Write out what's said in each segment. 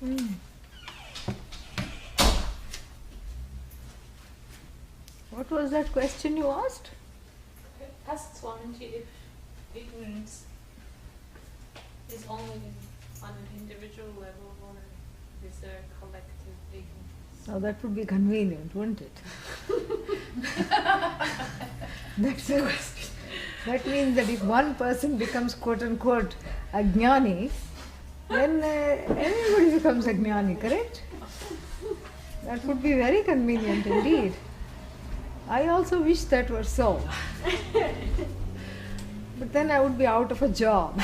Mm. What was that question you asked? Ask Swamiji if ignorance is only on an individual level or is there a collective ignorance? Oh, that would be convenient, wouldn't it? That's a question. That means that if one person becomes quote-unquote a jnani, then everybody becomes a jnani, correct? That would be very convenient indeed. I also wish that were so. But then I would be out of a job.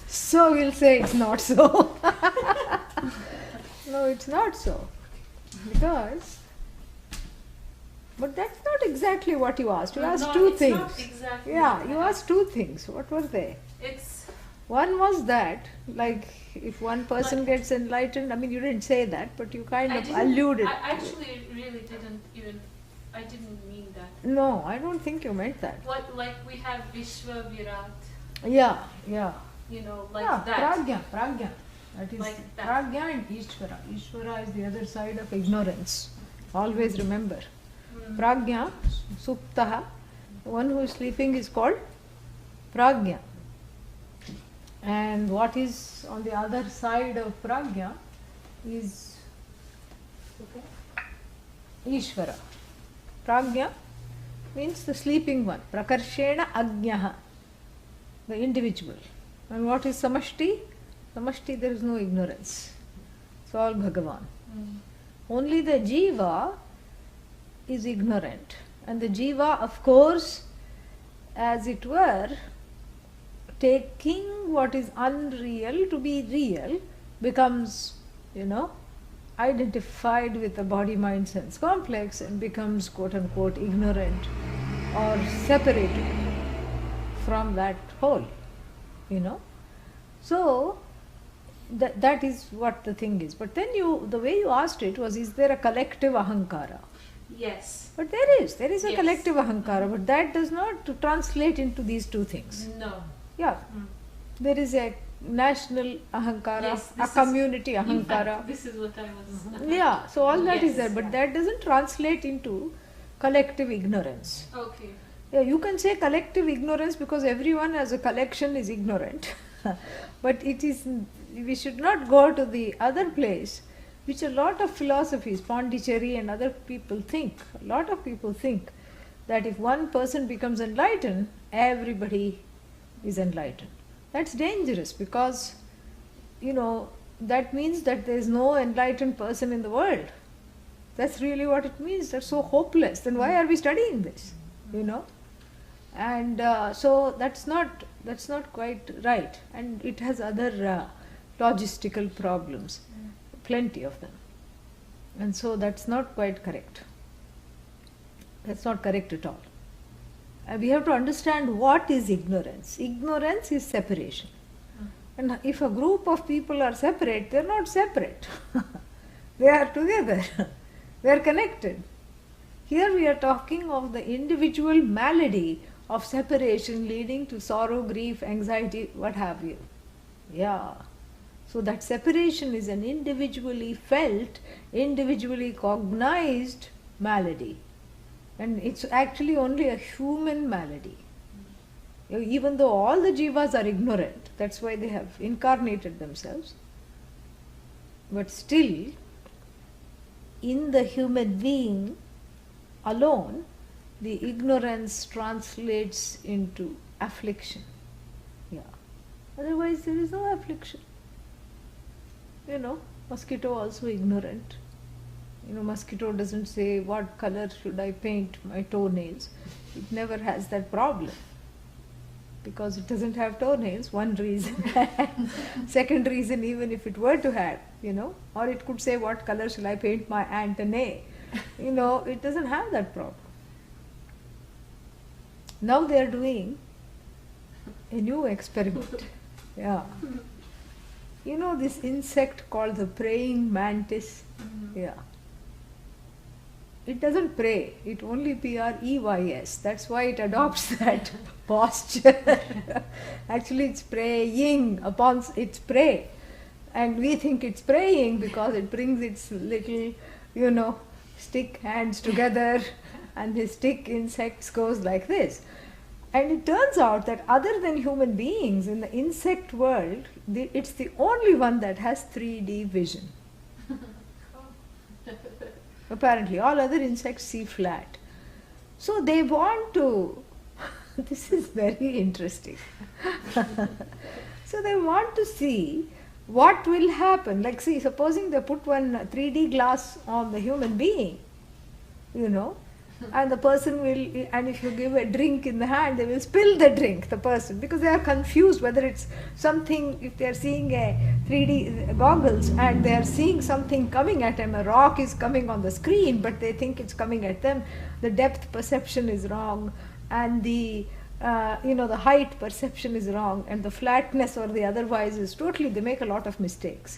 So we'll say it's not so. No, it's not so. Because, but that's not exactly what you asked. You asked two things. Not exactly You asked two things. What were they? One was that, like, if one person gets enlightened, I mean, you didn't say that, but you kind of alluded. I actually really I didn't mean that. No, I don't think you meant that. What, like we have Vishwa Virat. Yeah. You know, like that. Pragya. That is like that. Pragya and Ishvara. Ishvara is the other side of ignorance. Always remember. Pragya, Suptaha, the one who is sleeping is called Pragya. And what is on the other side of Pragya is Ishvara. Pragya means the sleeping one. Prakarshena Agyaha, the individual. And what is Samashti? Samashti, there is no ignorance. It's all Bhagavan. Only the Jiva is ignorant. And the Jiva, of course, as it were, taking what is unreal to be real, becomes, identified with the body, mind, sense complex and becomes quote-unquote ignorant or separated from that whole, So, that is what the thing is. But then the way you asked it was, is there a collective ahankara? Yes. But there is a Yes. collective ahankara, but that does not translate into these two things. No. Yeah. There is a national ahankara, Yes, a community ahankara. This is what I was. Yeah, so all that is Yes, there, but yeah. that doesn't translate into collective ignorance. Okay. Yeah, you can say collective ignorance because everyone as a collection is ignorant. But we should not go to the other place, which a lot of philosophies, Pondicherry and other people think. A lot of people think that if one person becomes enlightened, everybody is enlightened. That's dangerous because, that means that there is no enlightened person in the world. That's really what it means. That's so hopeless. Then why are we studying this? And so that's not quite right. And it has other logistical problems, plenty of them. And so that's not quite correct. That's not correct at all. We have to understand what is ignorance. Ignorance is separation. And if a group of people are separate, they are not separate. They are together. They are connected. Here we are talking of the individual malady of separation leading to sorrow, grief, anxiety, what have you. Yeah. So that separation is an individually felt, individually cognized malady. And it's actually only a human malady. Even though all the jivas are ignorant, that's why they have incarnated themselves. But still, in the human being alone, the ignorance translates into affliction. Yeah. Otherwise, there is no affliction. Mosquito also ignorant. Mosquito doesn't say, what color should I paint my toenails? It never has that problem. Because it doesn't have toenails, one reason. Second reason, even if it were to have, or it could say, what color shall I paint my antennae? It doesn't have that problem. Now they are doing a new experiment. Yeah. This insect called the praying mantis? Yeah. It doesn't pray, it only preys. That's why it adopts that posture. Actually, it's preying upon its prey. And we think it's praying because it brings its little, stick hands together, and the stick insects goes like this. And it turns out that other than human beings in the insect world, it's the only one that has 3D vision. Apparently, all other insects see flat. So they want to, this is very interesting. So they want to see what will happen. Like, see, supposing they put one 3D glass on the human being, and the person will, and if you give a drink in the hand, they will spill the drink, the person, because they are confused whether it's something, if they are seeing a 3D goggles and they are seeing something coming at them, a rock is coming on the screen, but they think it's coming at them, the depth perception is wrong, and the the height perception is wrong, and the flatness or the otherwise is totally, they make a lot of mistakes.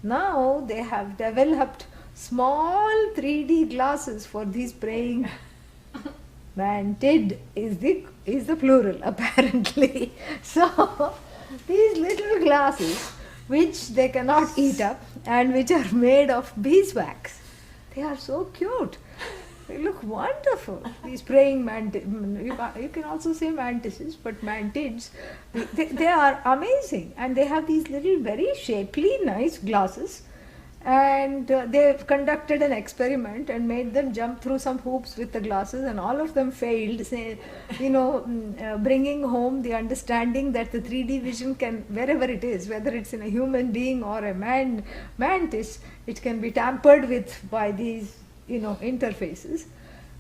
Now they have developed small 3D glasses for these praying mantid is the plural apparently. So these little glasses which they cannot eat up and which are made of beeswax, they are so cute. They look wonderful. These praying mantids, you can also say mantises, but mantids, they are amazing. And they have these little very shapely, nice glasses. And they've conducted an experiment and made them jump through some hoops with the glasses, and all of them failed, bringing home the understanding that the 3D vision can, wherever it is, whether it's in a human being or a mantis, it can be tampered with by these interfaces.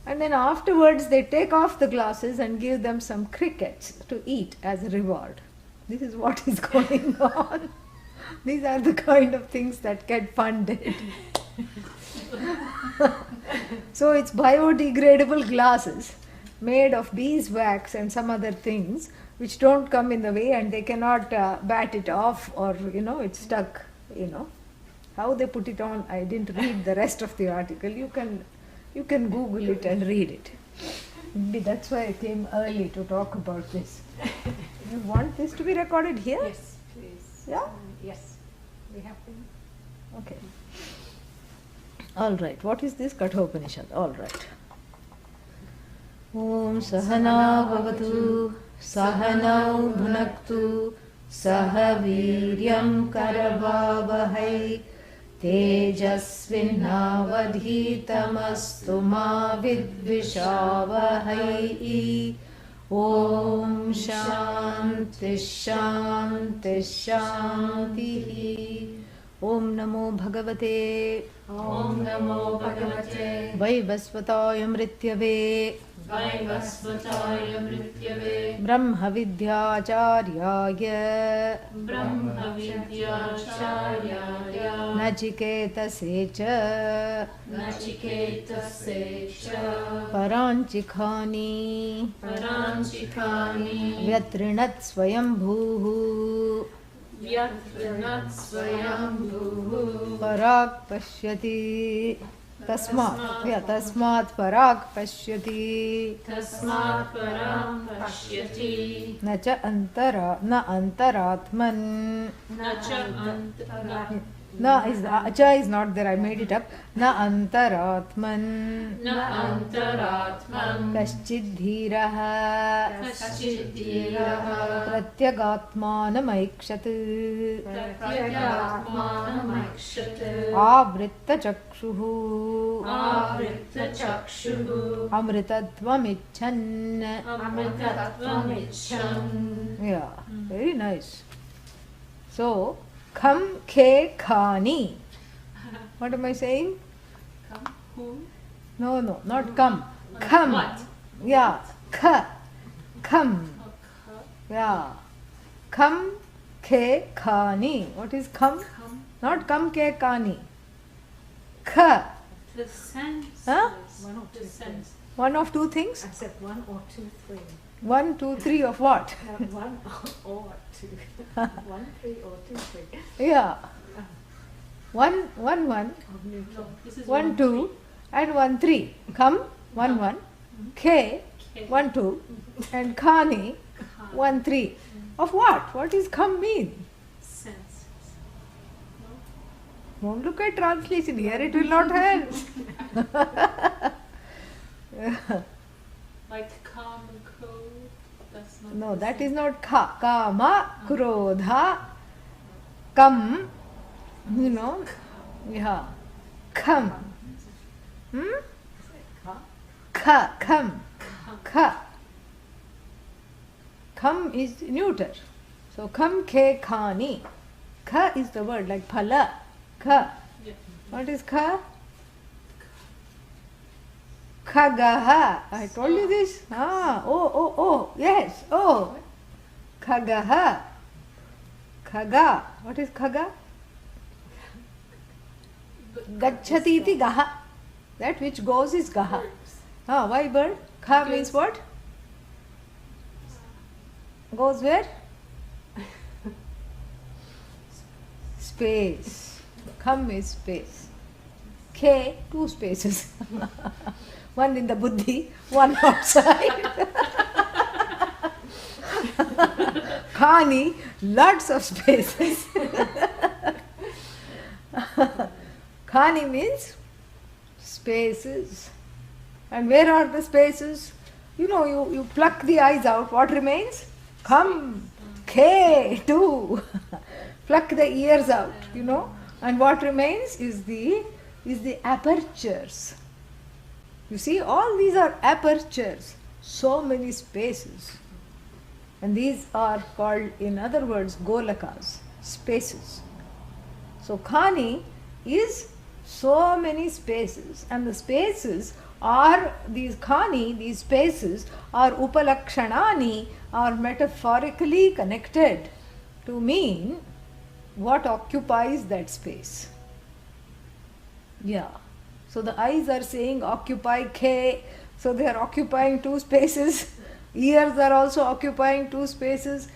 And then afterwards they take off the glasses and give them some crickets to eat as a reward. This is what is going on. These are the kind of things that get funded. So it's biodegradable glasses made of beeswax and some other things which don't come in the way, and they cannot bat it off, or it's stuck. How they put it on, I didn't read the rest of the article. You can Google it and read it. Maybe that's why I came early to talk about this. You want this to be recorded here? Yes, please. Yeah? Yes, we have been. Okay. All right. What is this? Kathopanishad. All right. Om Sahana Bhavatu Sahanau Bhunaktu Saha Viryam Karavavahai Tejasvinavadhitamastu ma vidvishavahai. Om Shanti Shanti Shanti. Om Namo Bhagavate. Om Namo Bhagavate. Vaivasvataya Mrityave. Vaivasvataya Mrityave. Brahma Vidyacharya. Brahma Vidyacharya. Nachiketase cha. Nachiketase cha. Paranchikhani. Paranchikhani. Vyatrinat swayambhuhu. Vyatrinat swayambhuhu. Parag pashyati. Tasmat parag pashyati. Tasmat param pashyati. Na antaratman. Nacha antara. Acha is not there, I made it up. Na antaratman. Na antaratman. Kaschid dhiraha. Kaschidhiraha. Pratyagatmanamaikshat. Pratyagatmanamaikshat. Avritta chakshuhu. Avritta chakshuhu. Amritatvam Amritatvam ichcham. Yeah, very nice. So, Kham Khe Khani. What am I saying? Come, who? No, not come. Kham. What? Yeah, Kha. Kham. Okay. Yeah. Kham Khe Khani. What is kham? Come. Not Kham Khe Khani. Kha. The sense. Huh? One or The two sense. One of two things? I said 1 or 2, 3. 1, 2, 3 of what? 1 or 2. 1, 3 or 2, 3. Yeah. 1, 1, 1. Of neutral. No, this is 1, 2 and 1, 3. Kham, 1, 1. Khe, K. 1, 2. And Khani, 1, 3. Of what? What is kham mean? Sense. Don't look at translation. Here it will not help. Like calm and cold. That's not. No, the that same. is not kha. Kama, krodha, kam. You know, yeah. Kham. Hmm? Kha, kham. Kha. Kham is neuter. So kham, ke, khani. Kha is the word like phala. Kha. Yeah. What is kha? Khagaha. I told you this. Oh. Yes. Oh. Khagaha. Khaga. What is khaga? Gacchati iti gaha. That which goes is gaha. Birds. Why bird? Kha means what? Goes where? Space. Kham is space. K, two spaces. One in the buddhi, one outside. Khani, lots of spaces. Khani means spaces. And where are the spaces? You know, you pluck the eyes out, what remains? Kham, K, two. Pluck the ears out, you know. And what remains is the apertures. You see, all these are apertures, so many spaces. And these are called, in other words, golakas, spaces. So khani is so many spaces, and the spaces are these khani, these spaces are upalakshanani, are metaphorically connected to mean what occupies that space. Yeah. So the eyes are saying occupy K, so they are occupying two spaces. Ears are also occupying two spaces.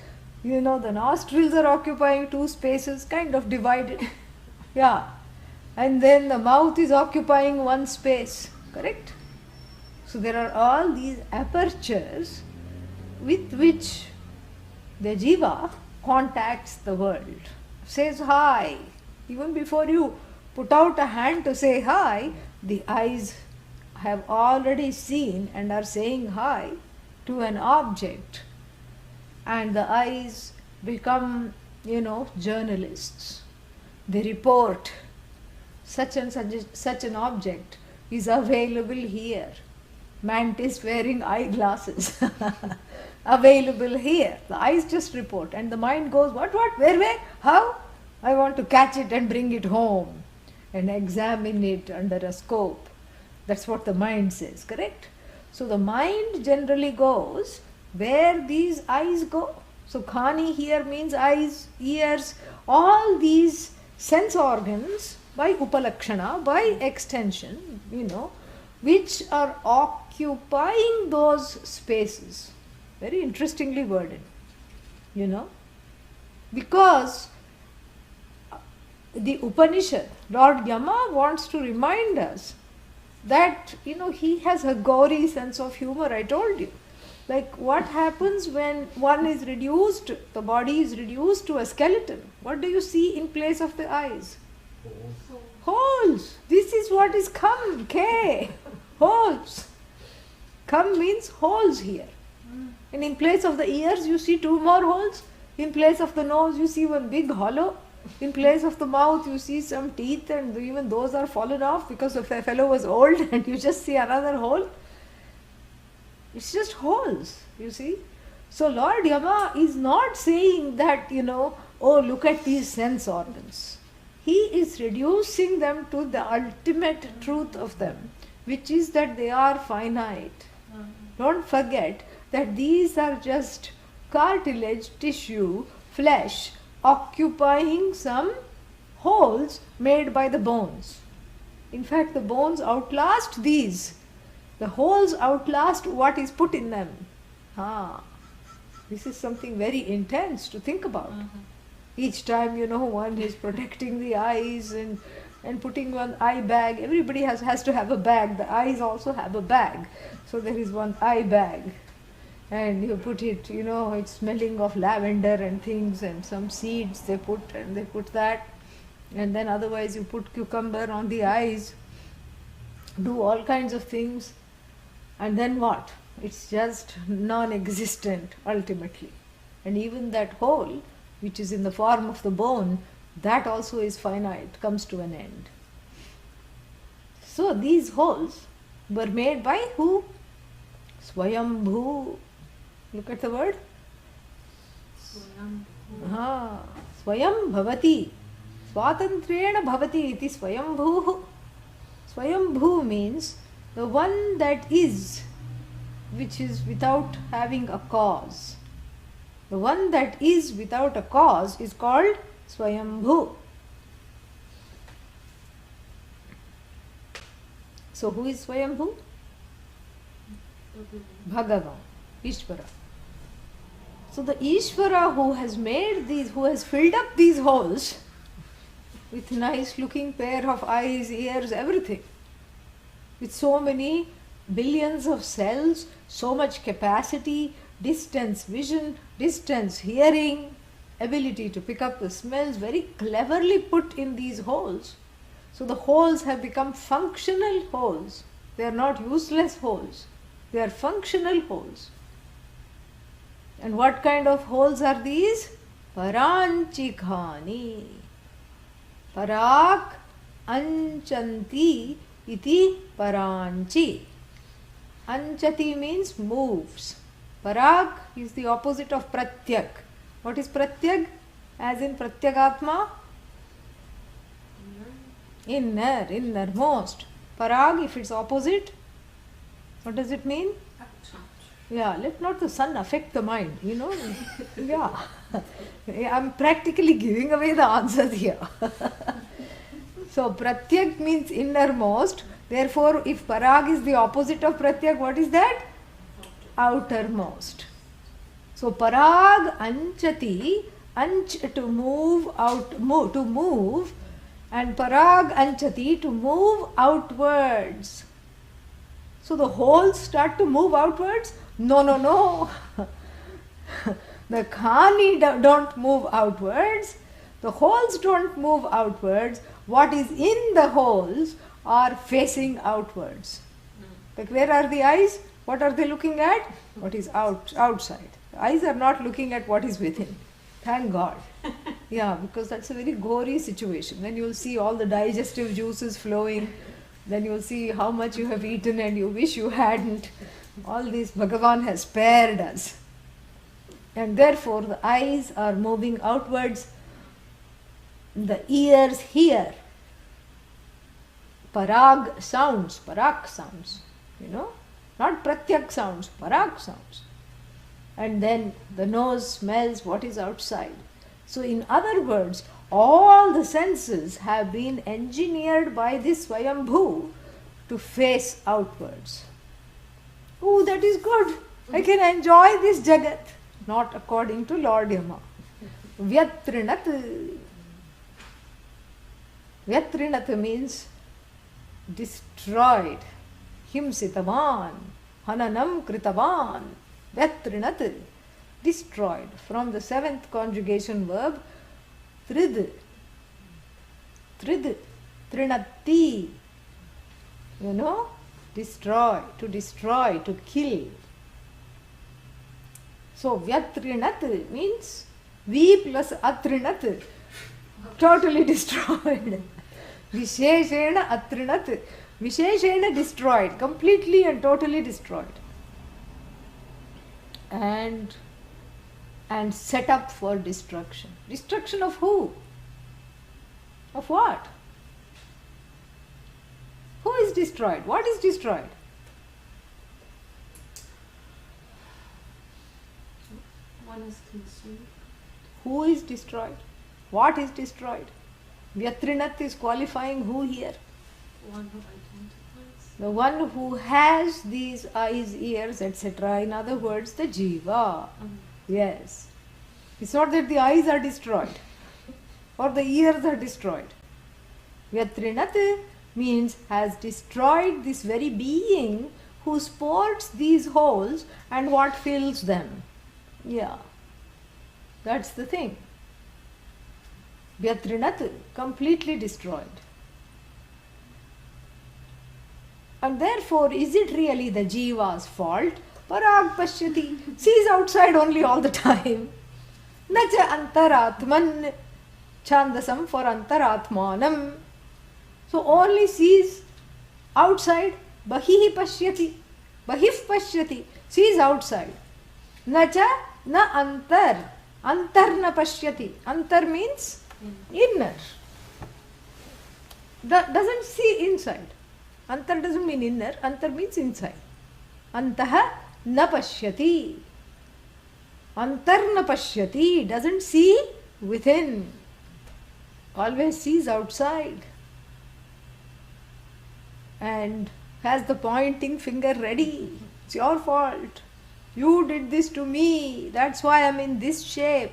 You know, the nostrils are occupying two spaces, kind of divided. Yeah. And then the mouth is occupying one space. Correct? So there are all these apertures with which the jiva contacts the world. Says hi. Even before you put out a hand to say hi, the eyes have already seen and are saying hi to an object. And the eyes become, journalists. They report such and such an object is available here. Mantis wearing eyeglasses. Available here. The eyes just report and the mind goes, what, where, how? I want to catch it and bring it home and examine it under a scope. That's what the mind says, correct? So the mind generally goes where these eyes go. So khani here means eyes, ears, all these sense organs by upalakshana, by extension, which are occupying those spaces. Very interestingly worded, because the Upanishad, Lord Yama wants to remind us that, he has a gory sense of humor, I told you. Like what happens when one is reduced, the body is reduced to a skeleton. What do you see in place of the eyes? Holes. This is what is kham, K. Holes. Kham means holes here. And in place of the ears, you see two more holes. In place of the nose, you see one big hollow. In place of the mouth, you see some teeth, and even those are fallen off because the fellow was old, and you just see another hole. It's just holes, you see. So Lord Yama is not saying that, oh, look at these sense organs. He is reducing them to the ultimate truth of them, which is that they are finite. Don't forget that these are just cartilage, tissue, flesh, occupying some holes made by the bones. In fact, the bones outlast these. The holes outlast what is put in them. This is something very intense to think about. Each time, one is protecting the eyes and putting one eye bag. Everybody has to have a bag. The eyes also have a bag. So there is one eye bag. And you put it, it's smelling of lavender and things, and some seeds they put that. And then otherwise you put cucumber on the eyes, do all kinds of things, and then what? It's just non-existent ultimately. And even that hole, which is in the form of the bone, that also is finite, comes to an end. So these holes were made by who? Swayambhu. Look at the word. Swayam bhavati. Swatantrena bhavati iti swayambhu. Swayambhu means the one that is, which is without having a cause. The one that is without a cause is called Swayambhu. So who is Swayambhu? Bhagavan, Ishvara. So the Ishvara who has made these, who has filled up these holes with nice looking pair of eyes, ears, everything, with so many billions of cells, so much capacity, distance vision, distance hearing, ability to pick up the smells, very cleverly put in these holes. So the holes have become functional holes. They are not useless holes. They are functional holes. And what kind of holes are these? Paranchikhani. Parak anchanti iti paranchi. Anchati means moves. Parag is the opposite of pratyak. What is pratyak? As in pratyagatma? Inner, innermost. Parag, if it's opposite, what does it mean? Yeah, let not the sun affect the mind, Yeah. I'm practically giving away the answers here. So, pratyak means innermost. Therefore, if parag is the opposite of pratyak, what is that? Outermost. So, parag anchati, anch to move out, to move, and parag anchati to move outwards. So the holes start to move outwards? No. The khani don't move outwards. The holes don't move outwards. What is in the holes are facing outwards. Like where are the eyes? What are they looking at? What is outside. The eyes are not looking at what is within. Thank God. Yeah, because that's a very gory situation. Then you'll see all the digestive juices flowing. Then you'll see how much you have eaten and you wish you hadn't. All this Bhagavan has spared us. And therefore the eyes are moving outwards. The ears hear parag sounds, not pratyak sounds, parag sounds. And then the nose smells what is outside. So in other words, all the senses have been engineered by this Swayambhu to face outwards. Oh, that is good. I can enjoy this Jagat. Not according to Lord Yama. Vyatrinat. Vyatrinat means destroyed. Himsitavan. Hananam kritavan. Vyatrinat. Destroyed. From the seventh conjugation verb, trid. Trid. Trinati. Destroy, to kill. So, Vyatrinat means V plus Atrinat, totally destroyed. Visheshena Atrinat, Visheshena destroyed, completely and totally destroyed. And set up for destruction. Destruction of who? Of what? Who is destroyed? What is destroyed? One is consumed. Who is destroyed? What is destroyed? Vyatrinat is qualifying who here? One who identifies. The one who has these eyes, ears, etc. In other words, the jiva. Yes. It's not that the eyes are destroyed or the ears are destroyed. Vyatrinat means has destroyed this very being who sports these holes and what fills them. Yeah. That's the thing. Vyatrinat, completely destroyed. And therefore, is it really the Jiva's fault? Parag pashyati, sees outside only all the time. Nacha antaratman, chandasam for antaratmanam. So only sees outside, bahihi pashyati, bahif pashyati, sees outside. Nacha na antar, antar na pashyati. Antar means inner. Doesn't see inside. Antar doesn't mean inner, antar means inside. Antaha na pashyati. Antar na pashyati, doesn't see within. Always sees outside. And has the pointing finger ready. It's your fault. You did this to me. That's why I'm in this shape.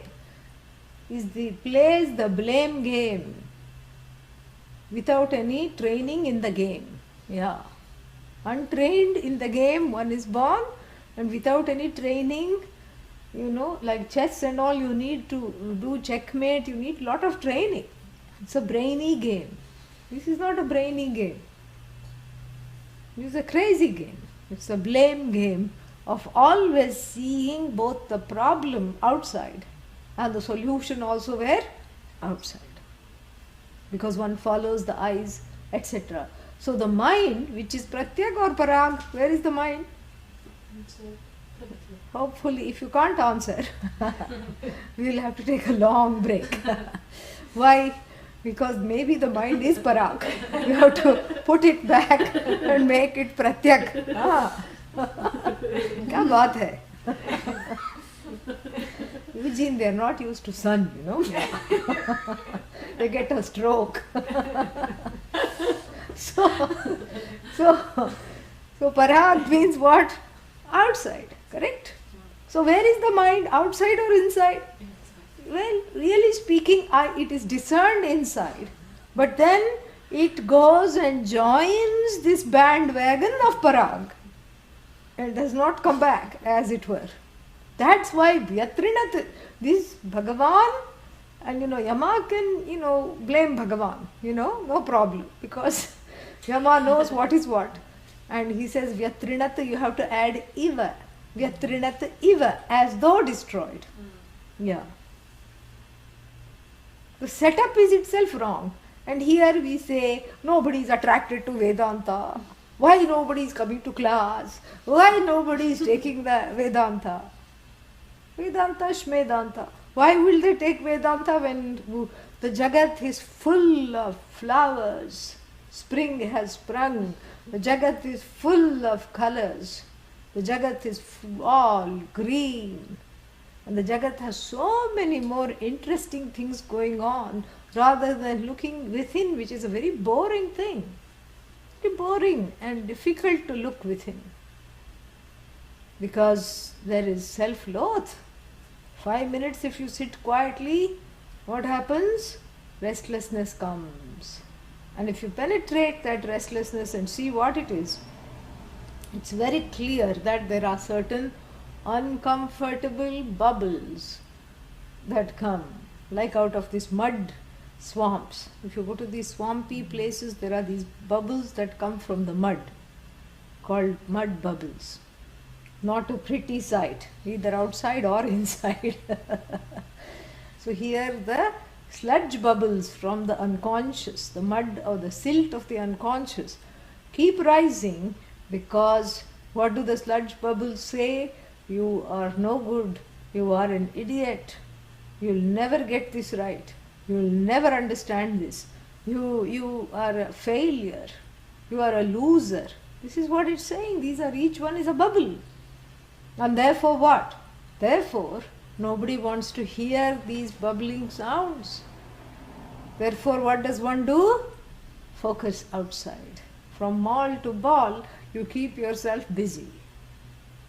Plays the blame game without any training in the game. Yeah. Untrained in the game, one is born, and without any training, like chess and all, you need to do checkmate, you need lot of training. It's a brainy game. This is not a brainy game. This is a crazy game. It's a blame game of always seeing both the problem outside and the solution also where? Outside. Because one follows the eyes, etc. So the mind, which is pratyak or parag, where is the mind? Hopefully, if you can't answer, we will have to take a long break. Why? Because maybe the mind is parag. You have to put it back and make it pratyak. Kya baat hai? Eugene, they are not used to sun, They get a stroke. So parag means what? Outside, correct? So where is the mind? Outside or inside? Well, really speaking, it is discerned inside. But then it goes and joins this bandwagon of parag and does not come back, as it were. That's why Vyatrinat, this Bhagavan, and Yama can, blame Bhagavan, no problem, because Yama knows what is what. And he says Vyatrinat, you have to add iva. Vyatrinat iva, as though destroyed. Yeah. The setup is itself wrong. And here we say, nobody is attracted to Vedanta. Why nobody is coming to class? Why nobody is taking the Vedanta? Vedanta, Shmedanta. Why will they take Vedanta when the Jagat is full of flowers? Spring has sprung. The Jagat is full of colors. The Jagat is all green. And the Jagat has so many more interesting things going on rather than looking within, which is a very boring thing. Very boring and difficult to look within. Because there is self-loath. 5 minutes if you sit quietly, what happens? Restlessness comes. And if you penetrate that restlessness and see what it is, it's very clear that there are certain uncomfortable bubbles that come, like out of these mud swamps. If you go to these swampy places, there are these bubbles that come from the mud, called mud bubbles. Not a pretty sight, either outside or inside. So here the sludge bubbles from the unconscious, the mud or the silt of the unconscious, keep rising, because what do the sludge bubbles say? You are no good, you are an idiot, you'll never get this right, you'll never understand this, you are a failure, you are a loser. This is what it's saying. Each one is a bubble. And therefore what? Therefore, nobody wants to hear these bubbling sounds. Therefore, what does one do? Focus outside. From mall to ball, you keep yourself busy.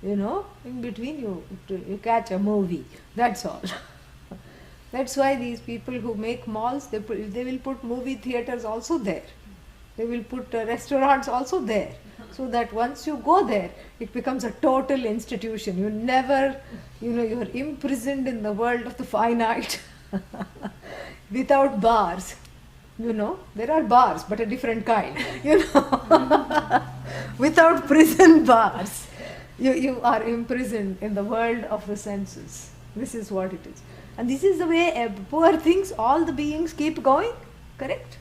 In between you catch a movie. That's all. That's why these people who make malls, they will put movie theaters also there. They will put restaurants also there. So that once you go there, it becomes a total institution. You never, you're imprisoned in the world of the finite. without bars. There are bars, but a different kind. Without prison bars, you are imprisoned in the world of the senses. This is what it is. And this is the way poor things, all the beings keep going, correct?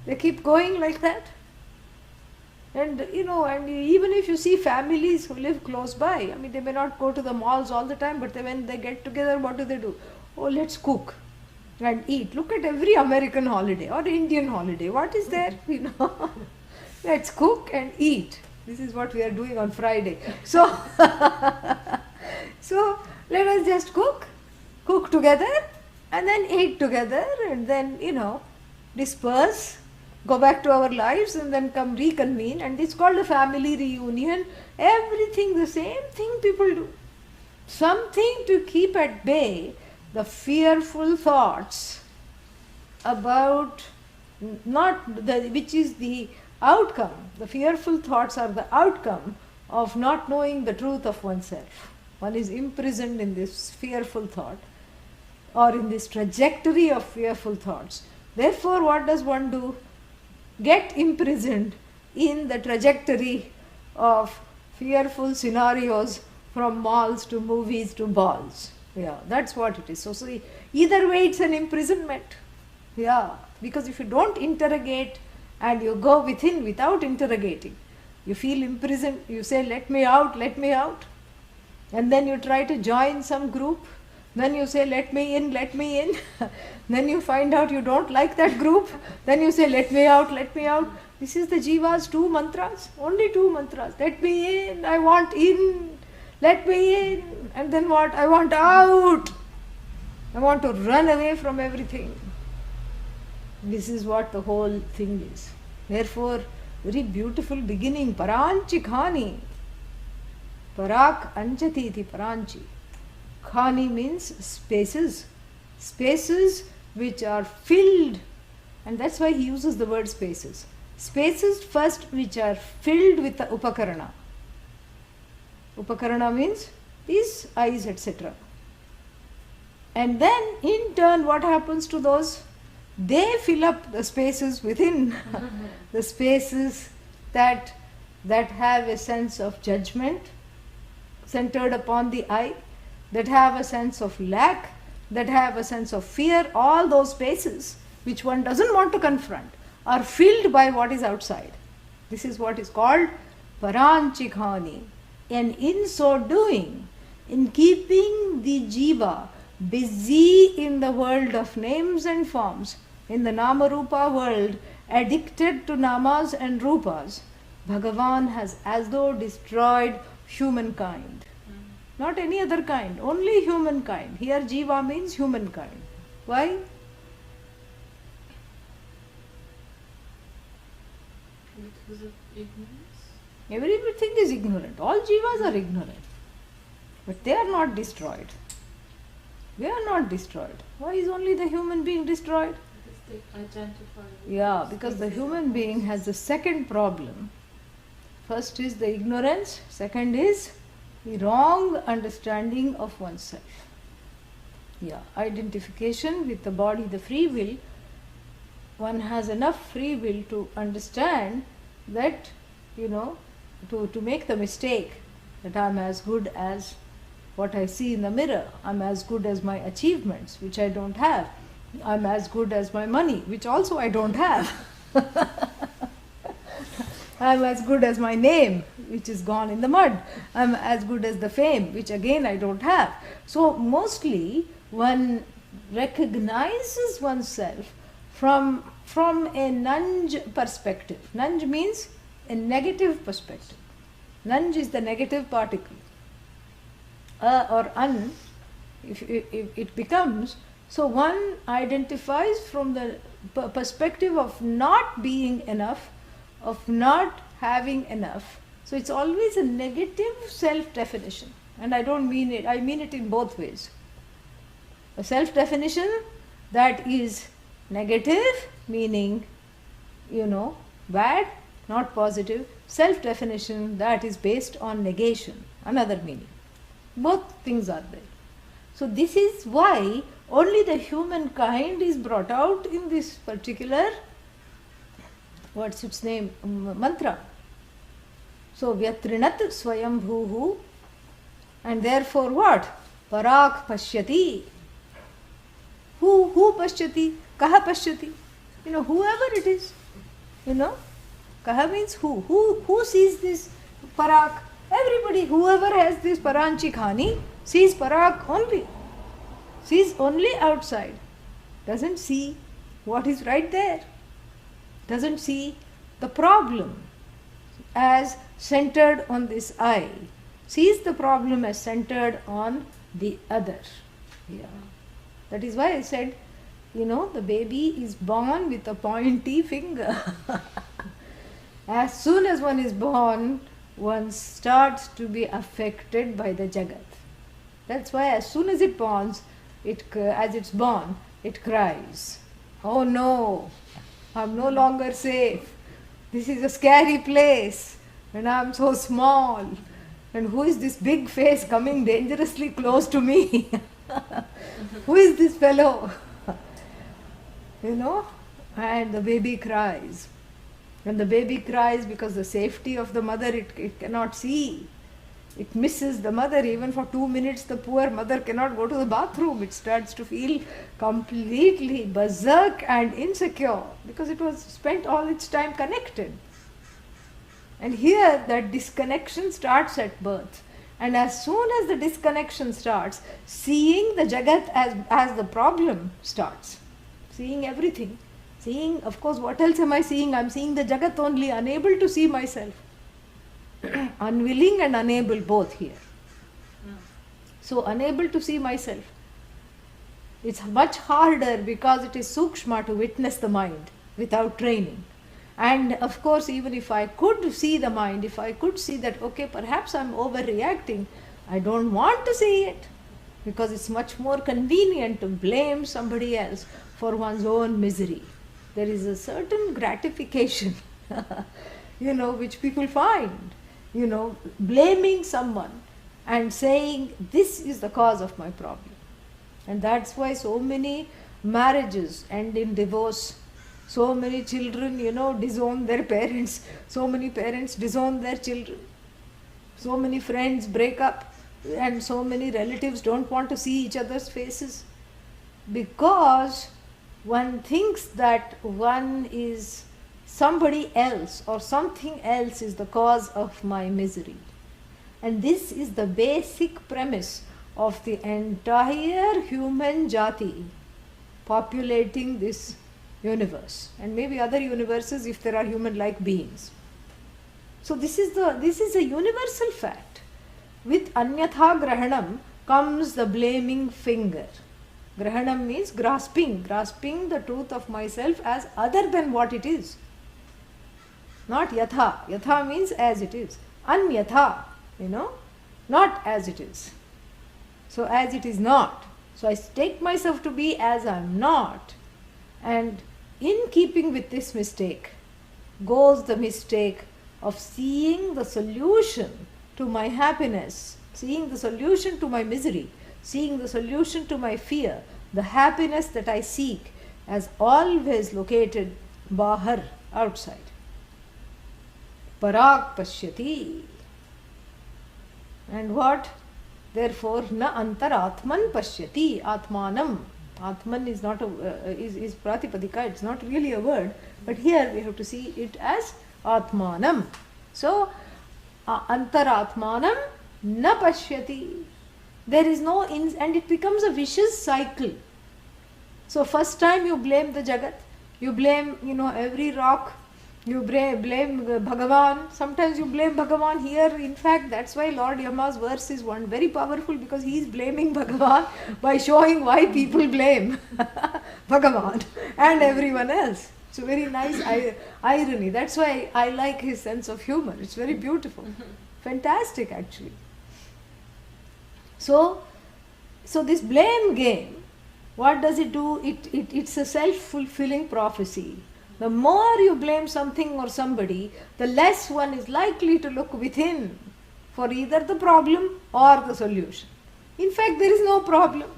They keep going like that. And and even if you see families who live close by, they may not go to the malls all the time, but when they get together, what do? Oh, let's cook and eat. Look at every American holiday or Indian holiday. What is there? Let's cook and eat. This is what we are doing on Friday. So, so let us just cook together, and then eat together, and then disperse, go back to our lives, and then come reconvene. And it's called a family reunion. Everything the same thing people do. Something to keep at bay the fearful thoughts about which is the outcome. The fearful thoughts are the outcome of not knowing the truth of oneself. One is imprisoned in this fearful thought, or in this trajectory of fearful thoughts. Therefore, what does one do? Get imprisoned in the trajectory of fearful scenarios, from malls to movies to balls. Yeah, that's what it is. So either way it's an imprisonment. Yeah, because if you don't interrogate and you go within without interrogating, you feel imprisoned. You say, let me out, let me out. And then you try to join some group. Then you say, let me in, let me in. Then you find out you don't like that group. Then you say, let me out, let me out. This is the Jiva's 2 mantras, only 2 mantras. Let me in, I want in, let me in. And then what? I want out. I want to run away from everything. This is what the whole thing is. Therefore, very beautiful beginning. Paranchi khani. Parak anchati iti paranchi. Khani means spaces. Spaces which are filled. And that's why he uses the word spaces. Spaces first which are filled with the upakarana. Upakarana means these eyes, etc. And then in turn what happens to those? They fill up the spaces within. The spaces that have a sense of judgment centered upon the eye, that have a sense of lack, that have a sense of fear. All those spaces which one doesn't want to confront are filled by what is outside. This is what is called paranchikhani. And in so doing, in keeping the jiva busy in the world of names and forms, in the nama-rupa world, addicted to namas and rupas, Bhagavan has as though destroyed humankind. Not any other kind, only humankind. Here jiva means humankind. Why? Because of ignorance? Everything is ignorant. All jivas are ignorant. But they are not destroyed. They are not destroyed. Why is only the human being destroyed? Because they identify with Yeah, because the human being has the second problem. First is the ignorance, second is the wrong understanding of oneself. Yeah, identification with the body, the free will. One has enough free will to understand that, to make the mistake that I am as good as what I see in the mirror. I am as good as my achievements, which I don't have. I am as good as my money, which also I don't have. I am as good as my name, which is gone in the mud. I am as good as the fame, which again I don't have. So mostly one recognizes oneself from a nunj perspective. Nunj means a negative perspective. Nunj is the negative particle. Or un, if it becomes, so one identifies from the perspective of not being enough, of not having enough. So it's always a negative self-definition. And I don't mean it, I mean it in both ways. A self-definition that is negative, meaning, bad, not positive. Self-definition that is based on negation, another meaning. Both things are there. So this is why only the humankind is brought out in this particular, what's its name, mantra. So Vyatrinat Swayambhuhu, and therefore what? Parak Pashyati. Who Pashyati? Kaha Pashyati? Whoever it is. Kaha means who? Who sees this Parak? Everybody, whoever has this Paranchikhani sees Parak only. Sees only outside. Doesn't see what is right there. Doesn't see the problem as centered on this I. Sees the problem as centered on the other. Yeah. That is why I said, the baby is born with a pointy finger. As soon as one is born, one starts to be affected by the Jagat. That's why as soon as it borns, as it's born, it cries. Oh no, I'm no longer safe. This is a scary place and I'm so small. And who is this big face coming dangerously close to me? Who is this fellow? And the baby cries. And the baby cries because the safety of the mother it cannot see. It misses the mother. Even for 2 minutes the poor mother cannot go to the bathroom. It starts to feel completely berserk and insecure because it was spent all its time connected. And here that disconnection starts at birth. And as soon as the disconnection starts, seeing the Jagat as the problem starts. Seeing everything. Seeing, of course, what else am I seeing? I'm seeing the Jagat only, unable to see myself. Unwilling and unable both here. So unable to see myself. It's much harder because it is sukshma to witness the mind without training. And of course, even if I could see the mind, if I could see that, okay, perhaps I'm overreacting, I don't want to see it. Because it's much more convenient to blame somebody else for one's own misery. There is a certain gratification, which people find, blaming someone and saying, this is the cause of my problem. And that's why so many marriages end in divorce. So many children, disown their parents. So many parents disown their children. So many friends break up. And so many relatives don't want to see each other's faces. Because one thinks that one is somebody else or something else is the cause of my misery. And this is the basic premise of the entire human jati populating this universe and maybe other universes if there are human-like beings. So this is a universal fact. With anyatha grahanam comes the blaming finger. Grahanam means grasping the truth of myself as other than what it is. Not yatha. Yatha means as it is. Anyatha, not as it is. So as it is not. So I take myself to be as I am not. And in keeping with this mistake goes the mistake of seeing the solution to my happiness, seeing the solution to my misery, seeing the solution to my fear, the happiness that I seek as always located bahar, outside. Parak pashyati. And what? Therefore, na antaratman pashyati atmanam. Atman is not is pratipadika, it's not really a word, but here we have to see it as atmanam. So, antaratmanam na pashyati. There is no, and it becomes a vicious cycle. So first time you blame the Jagat, you blame, every rock, you blame Bhagavan, sometimes you blame Bhagavan here. In fact, that's why Lord Yama's verse is one very powerful, because he is blaming Bhagavan by showing why people blame Bhagavan and everyone else. It's a very nice irony. That's why I like his sense of humor. It's very beautiful. Fantastic, actually. So this blame game, what does it do? It's a self-fulfilling prophecy. The more you blame something or somebody, the less one is likely to look within for either the problem or the solution. In fact, there is no problem.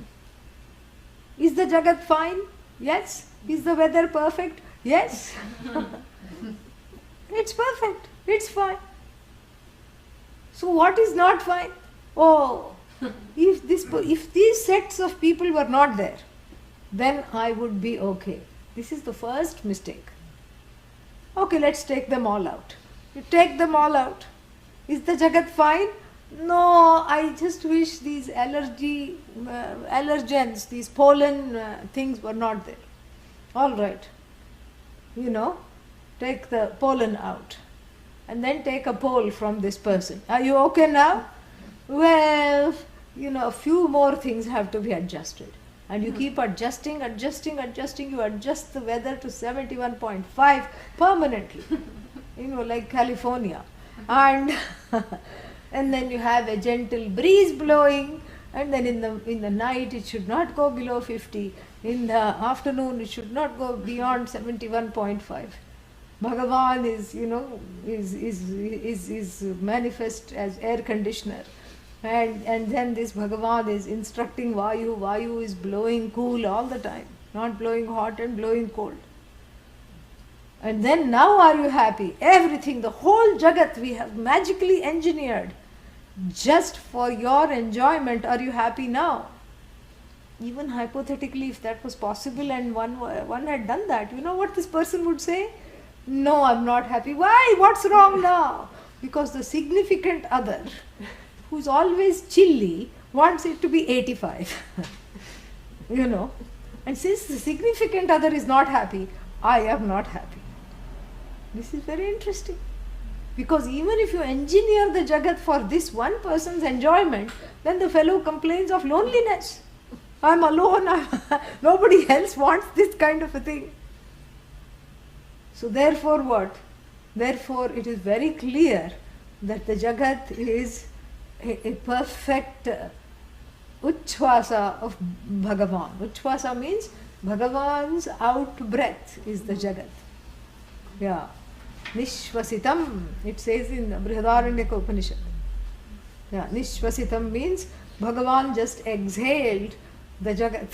Is the Jagat fine? Yes. Is the weather perfect? Yes. It's perfect. It's fine. So what is not fine? Oh, if these sets of people were not there, then I would be okay. This is the first mistake. Okay, let's take them all out. You take them all out. Is the Jagat fine? No, I just wish these allergens, these pollen things were not there. All right. Take the pollen out. And then take a poll from this person. Are you okay now? Well, a few more things have to be adjusted. And you keep adjusting. You adjust the weather to 71.5 permanently. Like California. And and then you have a gentle breeze blowing. And then in the night it should not go below 50. In the afternoon it should not go beyond 71.5. Bhagavan is manifest as air conditioner. And then this Bhagavan is instructing Vayu. Vayu is blowing cool all the time, not blowing hot and blowing cold. And then now are you happy? Everything, the whole Jagat we have magically engineered just for your enjoyment. Are you happy now? Even hypothetically, if that was possible and one had done that, you know what this person would say? No, I'm not happy. Why? What's wrong now? Because the significant other, who's always chilly, wants it to be 85. And since the significant other is not happy, I am not happy. This is very interesting. Because even if you engineer the Jagat for this one person's enjoyment, then the fellow complains of loneliness. I'm alone. Nobody else wants this kind of a thing. So therefore what? Therefore it is very clear that the Jagat is a perfect Uchvasa of Bhagavan. Uchvasa means Bhagavan's out breath is the Jagat. Yeah. Nishvasitam, it says in Kathopanishad. Yeah, Nishvasitam means Bhagavan just exhaled the Jagat.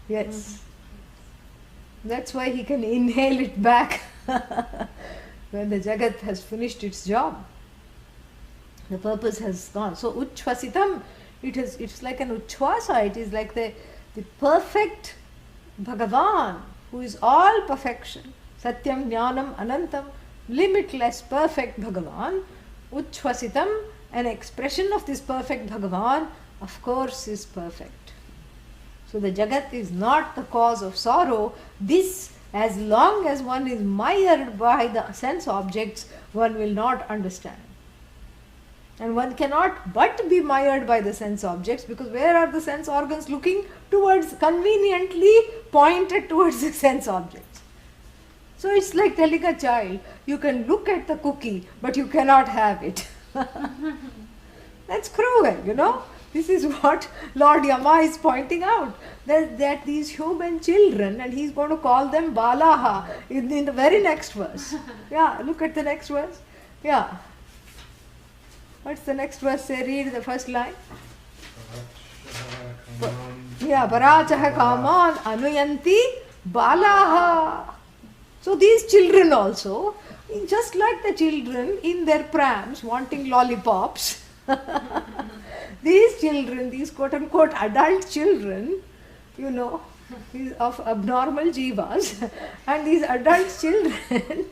Yes. That's why he can inhale it back when the Jagat has finished its job. The purpose has gone. So Uchvasitam, it's like an Uchvasa, it is like the perfect Bhagavan who is all perfection. Satyam, Jnanam, Anantam, limitless, perfect Bhagavan. Uchvasitam, an expression of this perfect Bhagavan, of course is perfect. So the Jagat is not the cause of sorrow. This, as long as one is mired by the sense objects, one will not understand. And one cannot but be mired by the sense objects, because where are the sense organs looking? Conveniently pointed towards the sense objects. So it's like telling a child, you can look at the cookie, but you cannot have it. That's cruel, This is what Lord Yama is pointing out, that these human children, and he's going to call them Balaha in the very next verse. Yeah, look at the next verse. Yeah. What's the next verse say? Read the first line. Yeah, Parachaha Kaman Anuyanti Balaha. So these children also, just like the children in their prams wanting lollipops, these children, these quote-unquote adult children, of abnormal jivas, and these adult children,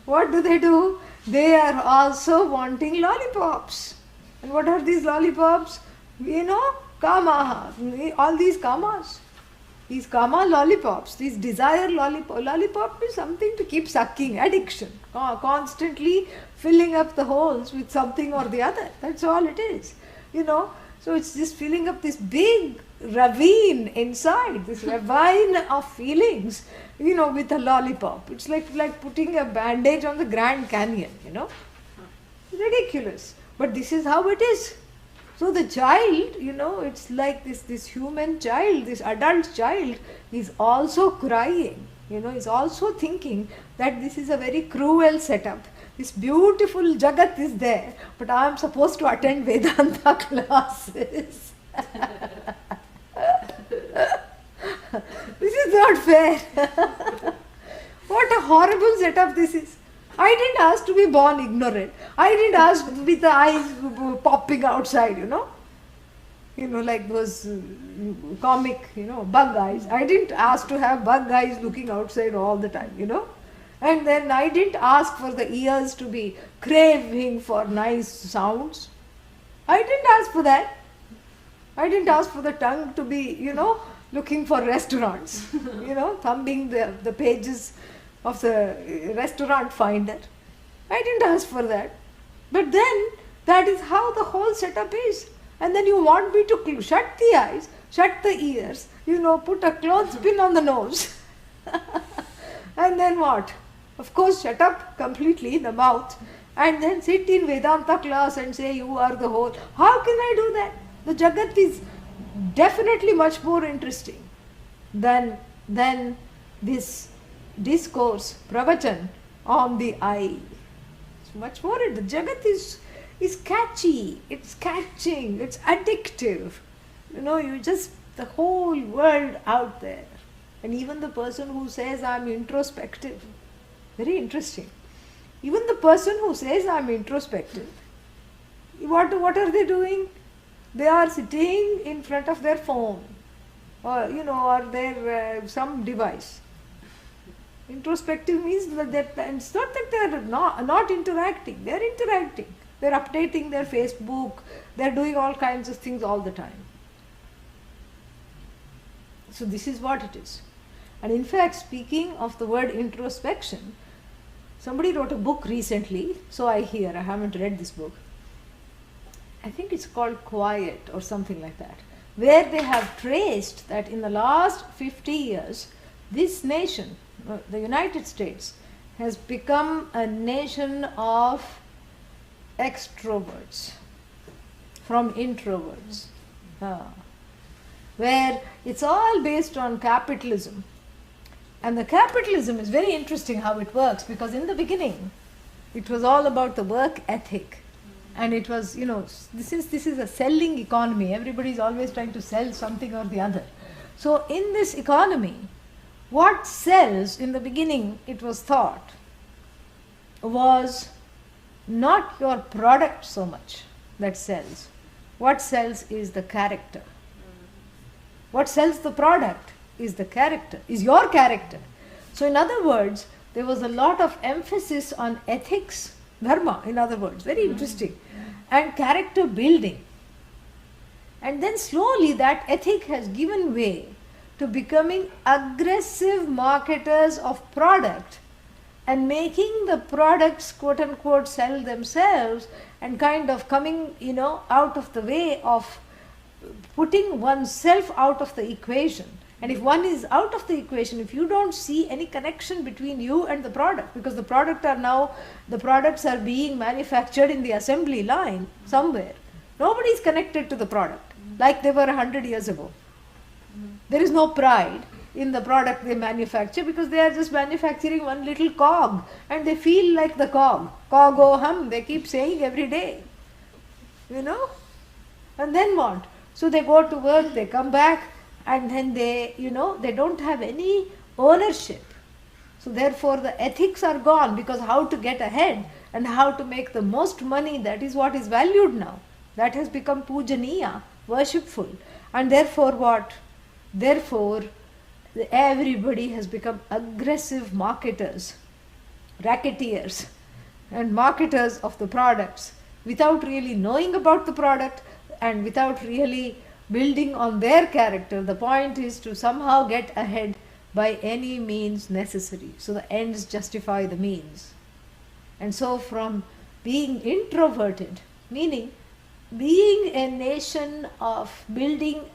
what do? They are also wanting lollipops. And what are these lollipops? Kamaha, all these kamas. These kama lollipops, these desire lollipop is something to keep sucking, addiction, constantly filling up the holes with something or the other. That's all it is, So it's just filling up this big ravine inside, this ravine of feelings, with a lollipop. It's like putting a bandage on the Grand Canyon, Ridiculous. But this is how it is. So the child, it's like this human child, this adult child is also crying, is also thinking that this is a very cruel setup. This beautiful Jagat is there, but I am supposed to attend Vedanta classes. This is not fair. What a horrible setup this is. I didn't ask to be born ignorant. I didn't ask with the eyes popping outside, like those comic, bug eyes. I didn't ask to have bug eyes looking outside all the time, And then I didn't ask for the ears to be craving for nice sounds. I didn't ask for that. I didn't ask for the tongue to be, looking for restaurants, thumbing the pages of the restaurant finder. I didn't ask for that. But then, that is how the whole setup is. And then you want me to shut the eyes, shut the ears, put a clothespin on the nose. And then what? Of course, shut up completely the mouth and then sit in Vedanta class and say you are the whole. How can I do that? The Jagat is definitely much more interesting than this discourse, pravachan on the eye. It's much more, the Jagat is catchy, it's catching, it's addictive. You just, the whole world out there. And even the person who says I'm introspective, very interesting. Even the person who says I'm introspective, what are they doing? They are sitting in front of their phone or their some device. Introspective means that it's not that they're not interacting. They're interacting. They're updating their Facebook. They're doing all kinds of things all the time. So this is what it is. And in fact, speaking of the word introspection, somebody wrote a book recently, so I hear, I haven't read this book. I think it's called Quiet or something like that, where they have traced that in the last 50 years, this nation, the United States, has become a nation of extroverts from introverts, where it's all based on capitalism. And the capitalism is very interesting how it works, because in the beginning it was all about the work ethic. And it was, this is a selling economy. Everybody is always trying to sell something or the other. So in this economy, what sells in the beginning, it was thought, was not your product so much that sells. What sells is the character. What sells the product is the character, is your character. So in other words, there was a lot of emphasis on ethics, dharma, in other words, very interesting, and character building. And then slowly that ethic has given way to becoming aggressive marketers of product and making the products quote unquote sell themselves, and kind of coming out of the way of putting oneself out of the equation. And if one is out of the equation, if you don't see any connection between you and the product, because the products are being manufactured in the assembly line somewhere. Nobody is connected to the product like they were 100 years ago. There is no pride in the product they manufacture, because they are just manufacturing one little cog and they feel like the cog. Cog o hum, they keep saying every day. And then what? So they go to work, they come back, and then they don't have any ownership. So therefore the ethics are gone, because how to get ahead and how to make the most money, that is what is valued now. That has become pujaniya, worshipful. And therefore what? Therefore everybody has become aggressive marketers, racketeers and marketers of the products, without really knowing about the product and without really building on their character. The point is to somehow get ahead by any means necessary. So the ends justify the means. And so from being introverted, meaning being a nation of building,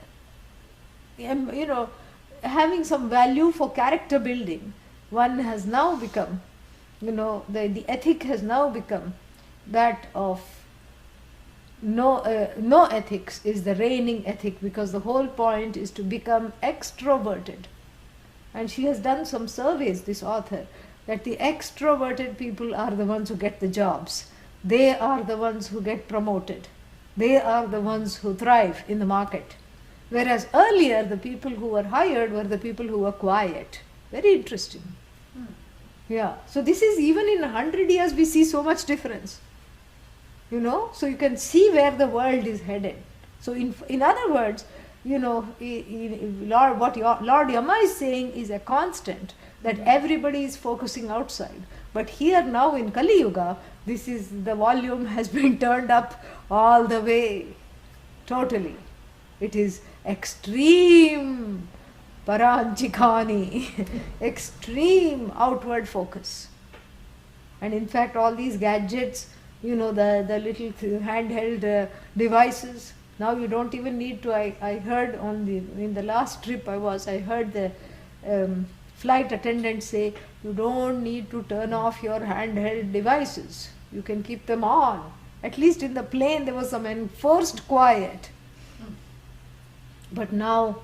having some value for character building, one has now become, the ethic has now become that of no ethics is the reigning ethic, because the whole point is to become extroverted. And she has done some surveys, this author, that the extroverted people are the ones who get the jobs. They are the ones who get promoted. They are the ones who thrive in the market. Whereas earlier, the people who were hired were the people who were quiet. Very interesting. Yeah. So this is, even in 100 years, we see so much difference. So you can see where the world is headed. So in other words, Lord Yama is saying is a constant, that everybody is focusing outside. But here now in Kali Yuga, the volume has been turned up all the way, totally. It is extreme paranchikani, extreme outward focus. And in fact, all these gadgets, the little handheld devices, now you don't even need to. I heard in the last trip I heard the flight attendant say, you don't need to turn off your handheld devices. You can keep them on. At least in the plane there was some enforced quiet. But now,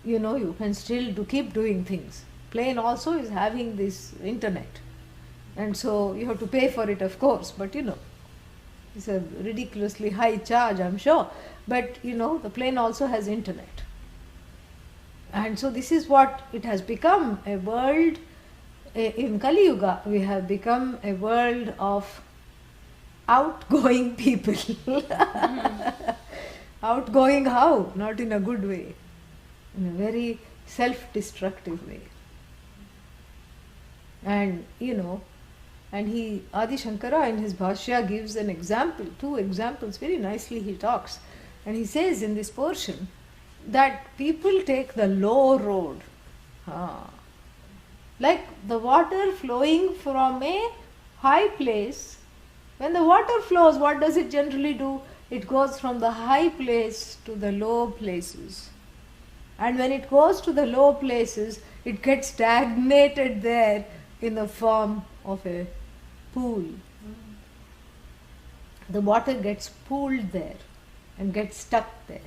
you can still keep doing things. Plane also is having this internet. And so you have to pay for it, of course, but it's a ridiculously high charge, I'm sure. But the plane also has internet. And so this is what it has become, a world. In Kali Yuga, we have become a world of outgoing people. Outgoing how? Not in a good way. In a very self-destructive way. And Adi Shankara in his Bhashya gives an example, 2 examples, very nicely he talks. And he says in this portion that people take the low road. Like the water flowing from a high place. When the water flows, what does it generally do? It goes from the high place to the low places. And when it goes to the low places, it gets stagnated there in the form of a pool. The water gets pooled there and gets stuck there.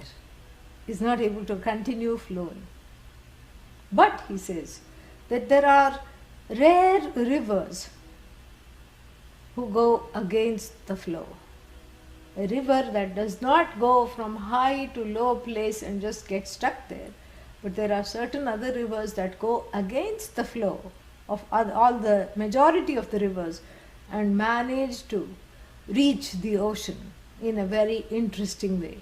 Is not able to continue flowing. But he says that there are rare rivers who go against the flow. A river that does not go from high to low place and just get stuck there. But there are certain other rivers that go against the flow of all the majority of the rivers and manage to reach the ocean in a very interesting way.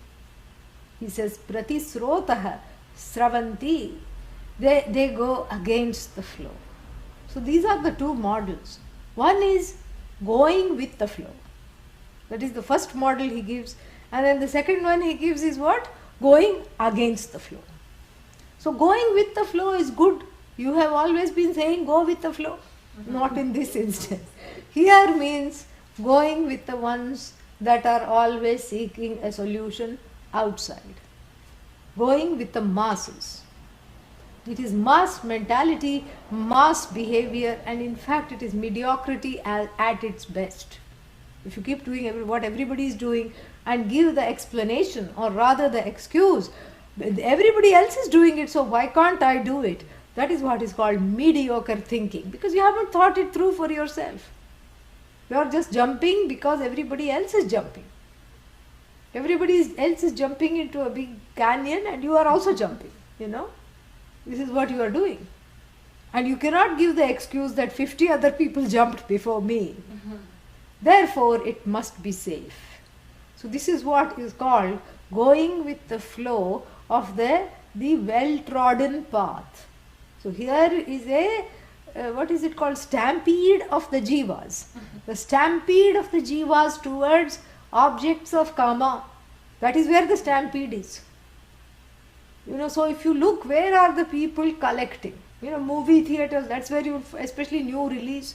He says, Pratisrotaha Sravanti, they go against the flow. So these are the 2 models. One is going with the flow. That is the first model he gives. And then the second one he gives is what? Going against the flow. So going with the flow is good. You have always been saying go with the flow. Not in this instance. Here means going with the ones that are always seeking a solution outside. Going with the masses. It is mass mentality, mass behavior, and in fact it is mediocrity at its best. If you keep doing what everybody is doing and give the explanation, or rather the excuse, everybody else is doing it, so why can't I do it? That is what is called mediocre thinking, because you haven't thought it through for yourself. You are just jumping because everybody else is jumping. Everybody else is jumping into a big canyon and you are also jumping, This is what you are doing. And you cannot give the excuse that 50 other people jumped before me. Therefore, it must be safe. So this is what is called going with the flow of the well-trodden path. So here is what is it called? Stampede of the jivas. The stampede of the jivas towards objects of kama. That is where the stampede is. So if you look, where are the people collecting? Movie theaters, that's where you, especially new release,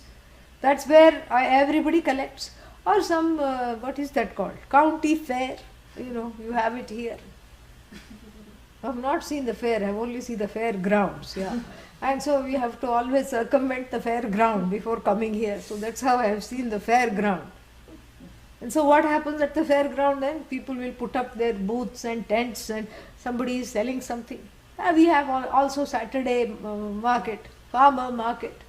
that's where everybody collects. Or some, what is that called? County fair. You have it here. I have not seen the fair, I have only seen the fair grounds. Yeah. And so we have to always circumvent the fair ground before coming here. So that's how I have seen the fair ground. And so what happens at the fairground then? People will put up their booths and tents and somebody is selling something. We have also Saturday market, farmer market.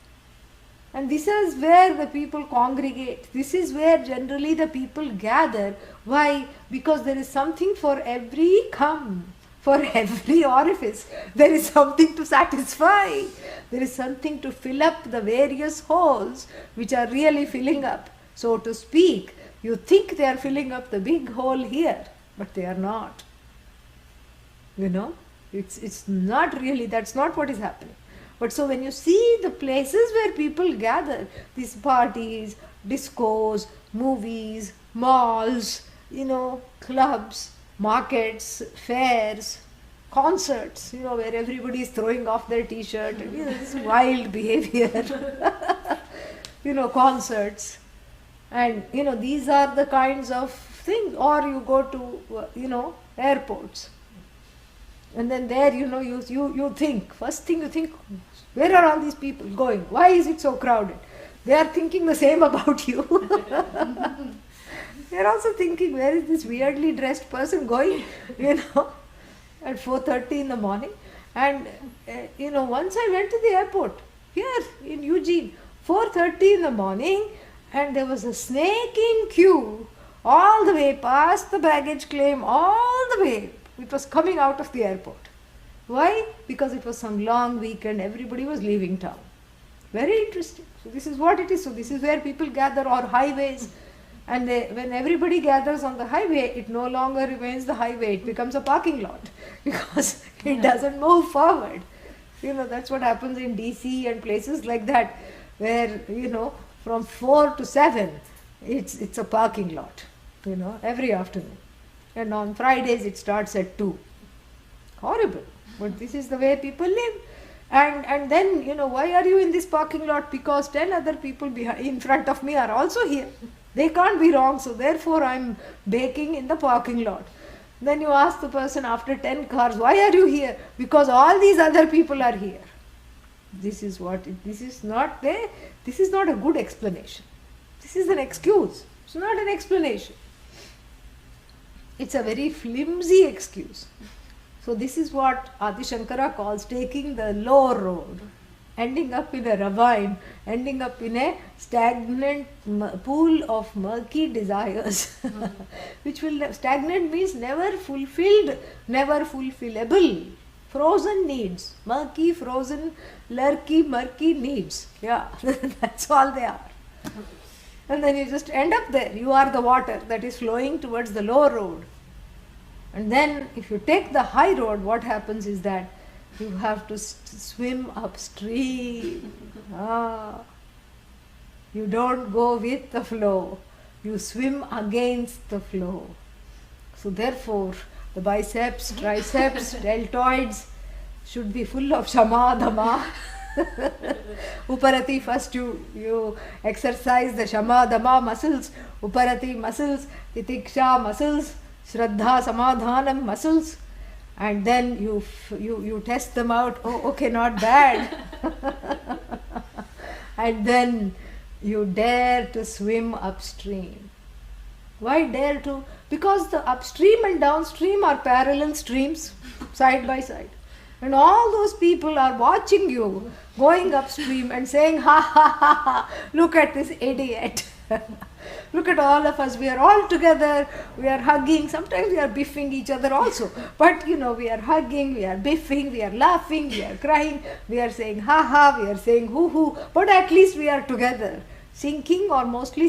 And this is where the people congregate. This is where generally the people gather. Why? Because there is something for every come. For every orifice, there is something to satisfy. There is something to fill up the various holes which are really filling up. So to speak, you think they are filling up the big hole here, but they are not. It's not really, that's not what is happening. But so when you see the places where people gather, these parties, discos, movies, malls, clubs, markets, fairs, concerts, where everybody is throwing off their t-shirt, this wild behavior, concerts. And, these are the kinds of things. Or you go to, airports. And then there, you think, first thing you think, where are all these people going? Why is it so crowded? They are thinking the same about you. They are also thinking, where is this weirdly dressed person going, at 4:30 in the morning. And, once I went to the airport, here in Eugene, 4:30 in the morning, and there was a snaking queue all the way past the baggage claim, all the way. It was coming out of the airport. Why? Because it was some long weekend, everybody was leaving town. Very interesting. So this is what it is. So this is where people gather, or highways. And when everybody gathers on the highway, it no longer remains the highway, it becomes a parking lot because it doesn't move forward. That's what happens in DC and places like that, where, from 4 to 7, it's a parking lot, every afternoon. And on Fridays it starts at 2. Horrible. But this is the way people live. And then, why are you in this parking lot? Because 10 other people in front of me are also here. They can't be wrong, so therefore I'm baking in the parking lot. Then you ask the person after 10 cars, why are you here? Because all these other people are here. This is not a good explanation. This is an excuse. It's not an explanation. It's a very flimsy excuse. So this is what Adi Shankara calls taking the low road, ending up in a ravine, ending up in a stagnant pool of murky desires. Stagnant means never fulfilled, never fulfillable. Frozen needs, murky, frozen, lurky, murky needs. Yeah, that's all they are. And then you just end up there. You are the water that is flowing towards the low road. And then if you take the high road, what happens is that you have to swim upstream. You don't go with the flow. You swim against the flow. So therefore, the biceps, triceps, deltoids should be full of shama, dhamma. Uparati, first you exercise the shama, dhamma muscles, uparati muscles, titiksha muscles, shraddha, samadhanam muscles, and then you test them out. Oh, okay, not bad. And then you dare to swim upstream. Why dare to? Because the upstream and downstream are parallel streams, side by side. And all those people are watching you going upstream and saying, ha ha ha ha, look at this idiot. Look at all of us, we are all together, we are hugging, sometimes we are biffing each other also. But we are hugging, we are biffing, we are laughing, we are crying, we are saying ha ha, we are saying hoo hoo, but at least we are together. Sinking or mostly,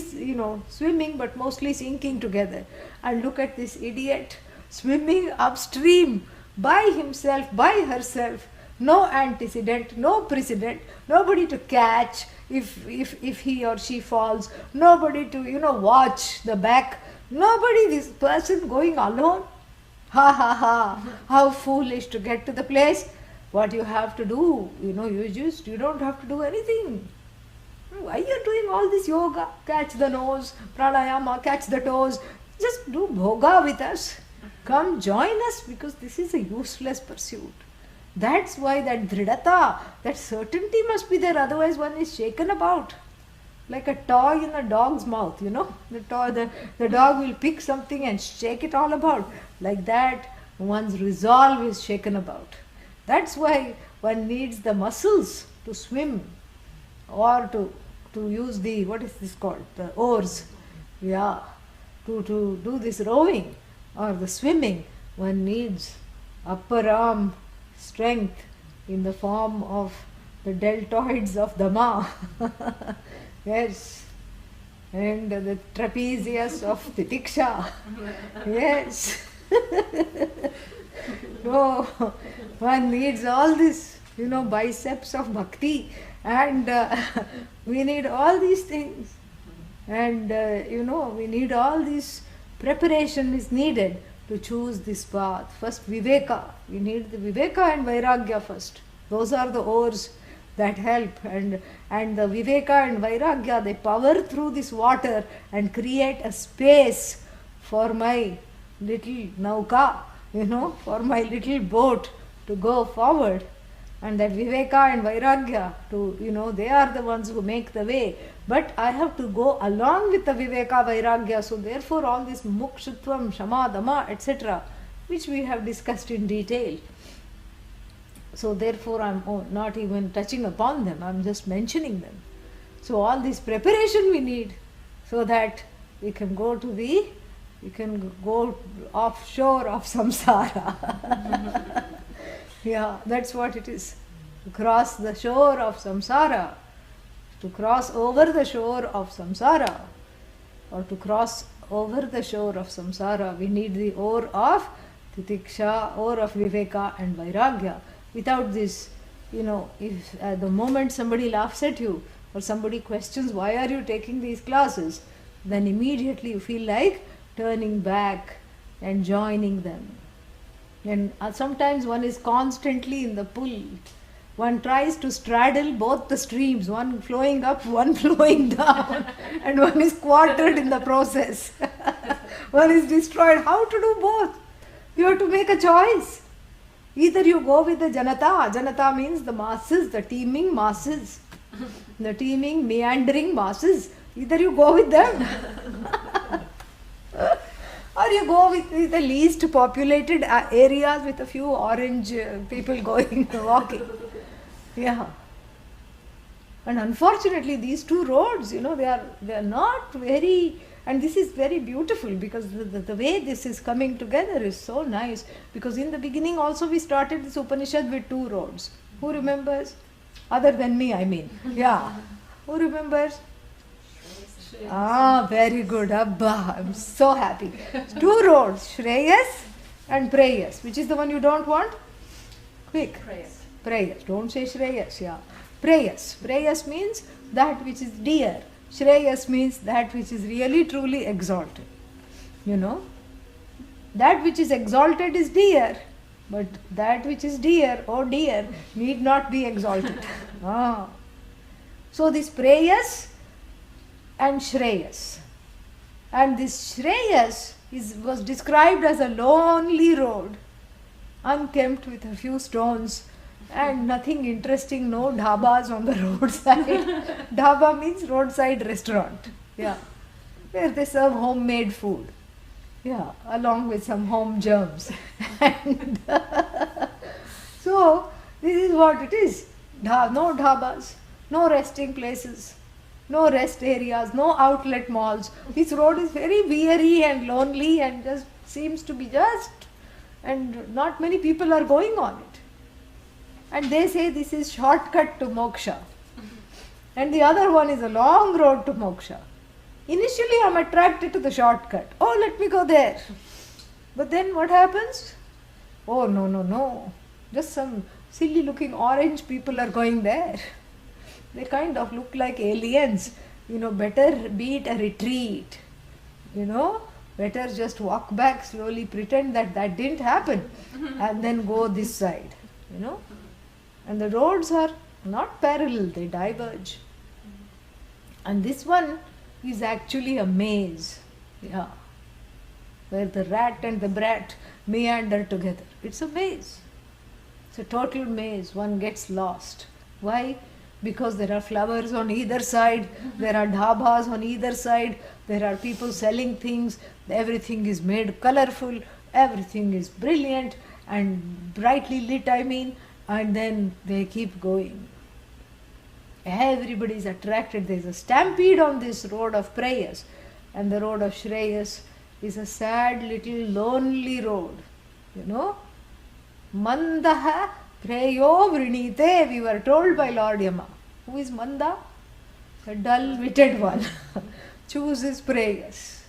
swimming, but mostly sinking together. And look at this idiot swimming upstream by himself, by herself, no antecedent, no precedent, nobody to catch if he or she falls, nobody to, watch the back, nobody, this person going alone. Ha ha ha, how foolish to get to the place. What you have to do, you don't have to do anything. Why are you doing all this yoga? Catch the nose, pranayama, catch the toes. Just do bhoga with us. Come join us, because this is a useless pursuit. That's why that dridata, that certainty must be there, otherwise one is shaken about. Like a toy in a dog's mouth, the dog will pick something and shake it all about. Like that, one's resolve is shaken about. That's why one needs the muscles to swim, or to use the, what is this called, the oars, to do this rowing or the swimming. One needs upper arm strength in the form of the deltoids of Dhamma. Yes. And the trapezius of Titiksha. Yes. No, one needs all this, biceps of bhakti, and we need all these things. And we need all this preparation is needed to choose this path. First, viveka. We need the viveka and vairagya first. Those are the oars that help. And the viveka and vairagya, they power through this water and create a space for my little nauka, for my little boat to go forward. And that viveka and vairagya, they are the ones who make the way. But I have to go along with the viveka vairagya. So therefore all this mukshutvam, shama, dhamma, etc., which we have discussed in detail. So therefore I'm not even touching upon them, I'm just mentioning them. So all this preparation we need so that we can go offshore of samsara. Yeah, that's what it is. To cross the shore of samsara, to cross over the shore of samsara, or to cross over the shore of samsara, we need the oar of titiksha, oar of viveka and vairagya. Without this, if at the moment somebody laughs at you or somebody questions why are you taking these classes, then immediately you feel like turning back and joining them. And sometimes one is constantly in the pull. One tries to straddle both the streams, one flowing up, one flowing down, and one is quartered in the process. One is destroyed. How to do both? You have to make a choice. Either you go with the janata. Janata means the masses, the teeming masses, the teeming, meandering masses. Either you go with them or you go with the least populated areas with a few orange people going, walking. Yeah. And unfortunately these two roads, they are not very, and this is very beautiful because the way this is coming together is so nice, because in the beginning also we started this Upanishad with two roads. Who remembers? Other than me, I mean. Yeah. Who remembers? Very good. Abba, I'm so happy. Two roads, Shreyas and Preyas. Which is the one you don't want? Quick. Preyas. Don't say Shreyas, yeah. Preyas. Preyas means that which is dear. Shreyas means that which is really truly exalted. That which is exalted is dear, but that which is dear, oh dear, need not be exalted. So this Preyas and Shreyas. And this Shreyas was described as a lonely road, unkempt with a few stones and nothing interesting, no dhabas on the roadside. Dhaba means roadside restaurant, yeah, where they serve homemade food, yeah, along with some home germs. And so this is what it is. No dhabas, no resting places, no rest areas, no outlet malls. This road is very weary and lonely and just seems to be and not many people are going on it. And they say this is shortcut to moksha. And the other one is a long road to moksha. Initially I am attracted to the shortcut. Oh, let me go there. But then what happens? Oh, no. Just some silly looking orange people are going there. They kind of look like aliens. Better be it a retreat. Better just walk back slowly, pretend that didn't happen, and then go this side. And the roads are not parallel, they diverge. And this one is actually a maze, yeah, where the rat and the brat meander together. It's a maze. It's a total maze. One gets lost. Why? Because there are flowers on either side, there are dhabas on either side, there are people selling things, everything is made colorful, everything is brilliant and brightly lit, and then they keep going. Everybody is attracted. There is a stampede on this road of Preyas, and the road of Shreyas is a sad little lonely road, Mandaha preyo vrinite, we were told by Lord Yama. Who is Manda? A dull-witted one. Chooses prayers.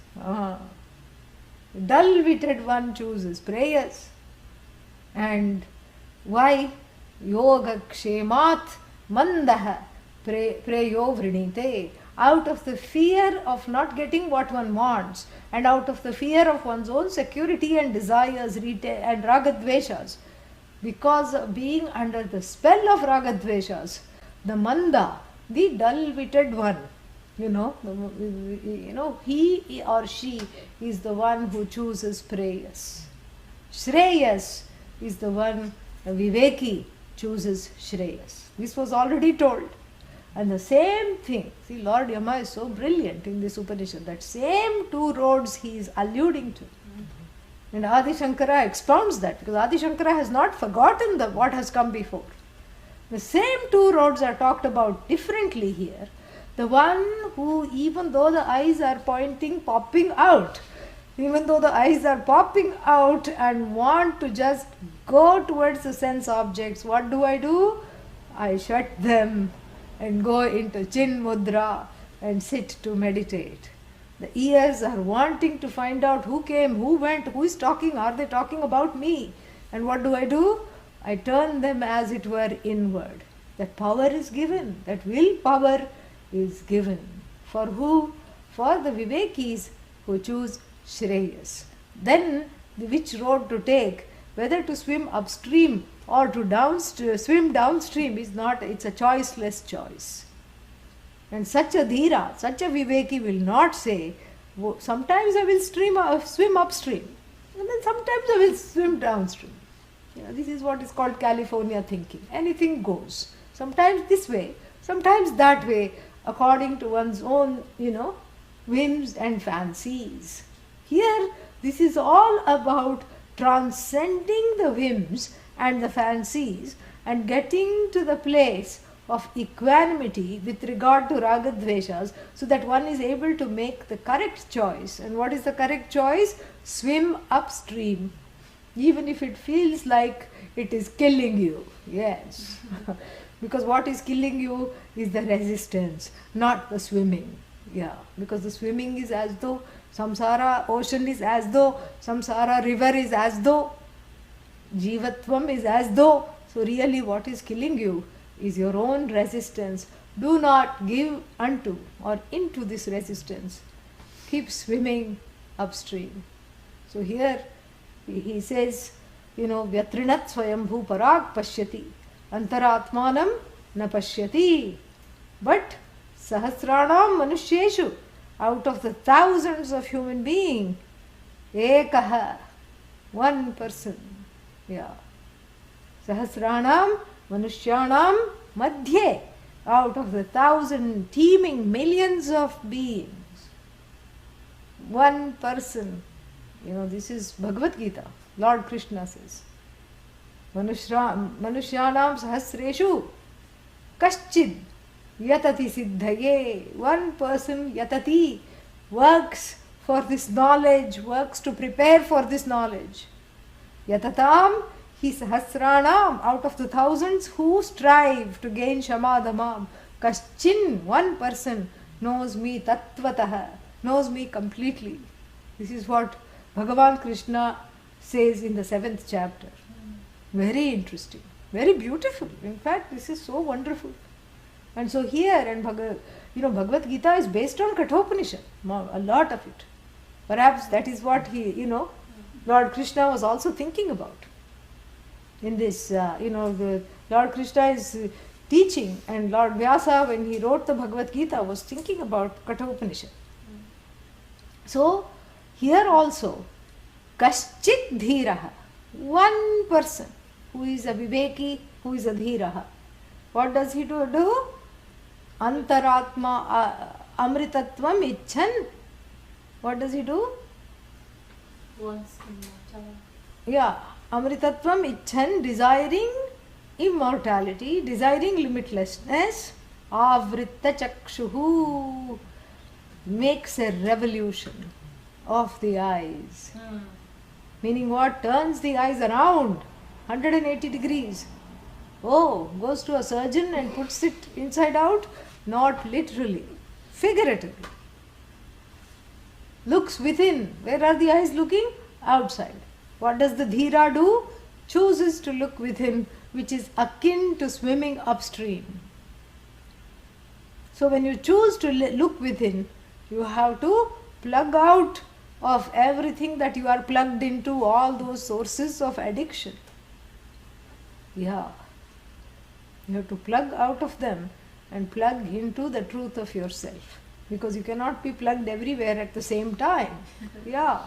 Dull-witted one chooses prayers. And why? Yoga kshemat mandaha preyo vrinite. Out of the fear of not getting what one wants, and out of the fear of one's own security and desires and ragadveshas, because of being under the spell of ragadveshas, the manda, the dull-witted one, he or she is the one who chooses prayers. Shreyas is the one, the Viveki chooses Shreyas. This was already told. And the same thing, see, Lord Yama is so brilliant in this Upanishad, that same two roads he is alluding to. And Adi Shankara expounds that, because Adi Shankara has not forgotten what has come before. The same two roads are talked about differently here. The one who, even though the eyes are popping out and want to just go towards the sense objects, what do? I shut them and go into Chin Mudra and sit to meditate. The ears are wanting to find out who came, who went, who is talking, are they talking about me? And what do? I turn them as it were inward. That power is given, that willpower is given. For who? For the Vivekis who choose Shreyas. Then which road to take, whether to swim upstream or to swim downstream is not, it's a choiceless choice. And such a dhira, such a Viveki will not say, sometimes I will swim upstream, and then sometimes I will swim downstream. This is what is called California thinking. Anything goes. Sometimes this way, sometimes that way, according to one's own, whims and fancies. Here, this is all about transcending the whims and the fancies and getting to the place of equanimity with regard to ragadveshas, so that one is able to make the correct choice. And what is the correct choice? Swim upstream, even if it feels like it is killing you. Yes. Because what is killing you is the resistance, not the swimming. Yeah, because the swimming is as though, samsara ocean is as though, samsara river is as though, jivatvam is as though. So really what is killing you is your own resistance. Do not give unto or into this resistance. Keep swimming upstream. So here he says, Vyatrinat swayambhu parag pashyati, antaratmanam na pashyati. But sahasranam manushyeshu, out of the thousands of human beings, ekaha, one person. Yeah. Sahasranam manushyanam madhye, out of the 1,000 teeming millions of beings, one person. This is Bhagavad Gita. Lord Krishna says, Manushyanam sahasreshu kaschid yatati siddhaye. One person, yatati, works for this knowledge, works to prepare for this knowledge. Yatatam hi sahasranam, out of the thousands who strive to gain shamadamam, kaschin, one person, knows me tattvataha, knows me completely. This is what Bhagavan Krishna says in the 7th chapter. Very interesting, very beautiful. In fact, this is so wonderful. And so here, and Bhagavad Gita is based on Kathopanishad, a lot of it. Perhaps that is what Lord Krishna was also thinking about. In this, the Lord Krishna is teaching, and Lord Vyasa, when he wrote the Bhagavad Gita, was thinking about Kathopanishad. So, here also, kaschit dhiraha, one person who is a viveki, who is a dhiraha. What does he do? Antaratma amritatvam icchan. What does he do? Wants immortality. Yeah, amritatvam icchan, desiring immortality, desiring limitlessness. Avritta chakshuhu, makes a revolution of the eyes. Meaning what? Turns the eyes around 180 degrees. Oh, goes to a surgeon and puts it inside out? Not literally, figuratively. Looks within. Where are the eyes looking? Outside. What does the dhira do? Chooses to look within, which is akin to swimming upstream. So when you choose to look within, you have to plug out of everything that you are plugged into, all those sources of addiction. Yeah. You have to plug out of them and plug into the truth of yourself. Because you cannot be plugged everywhere at the same time. Yeah.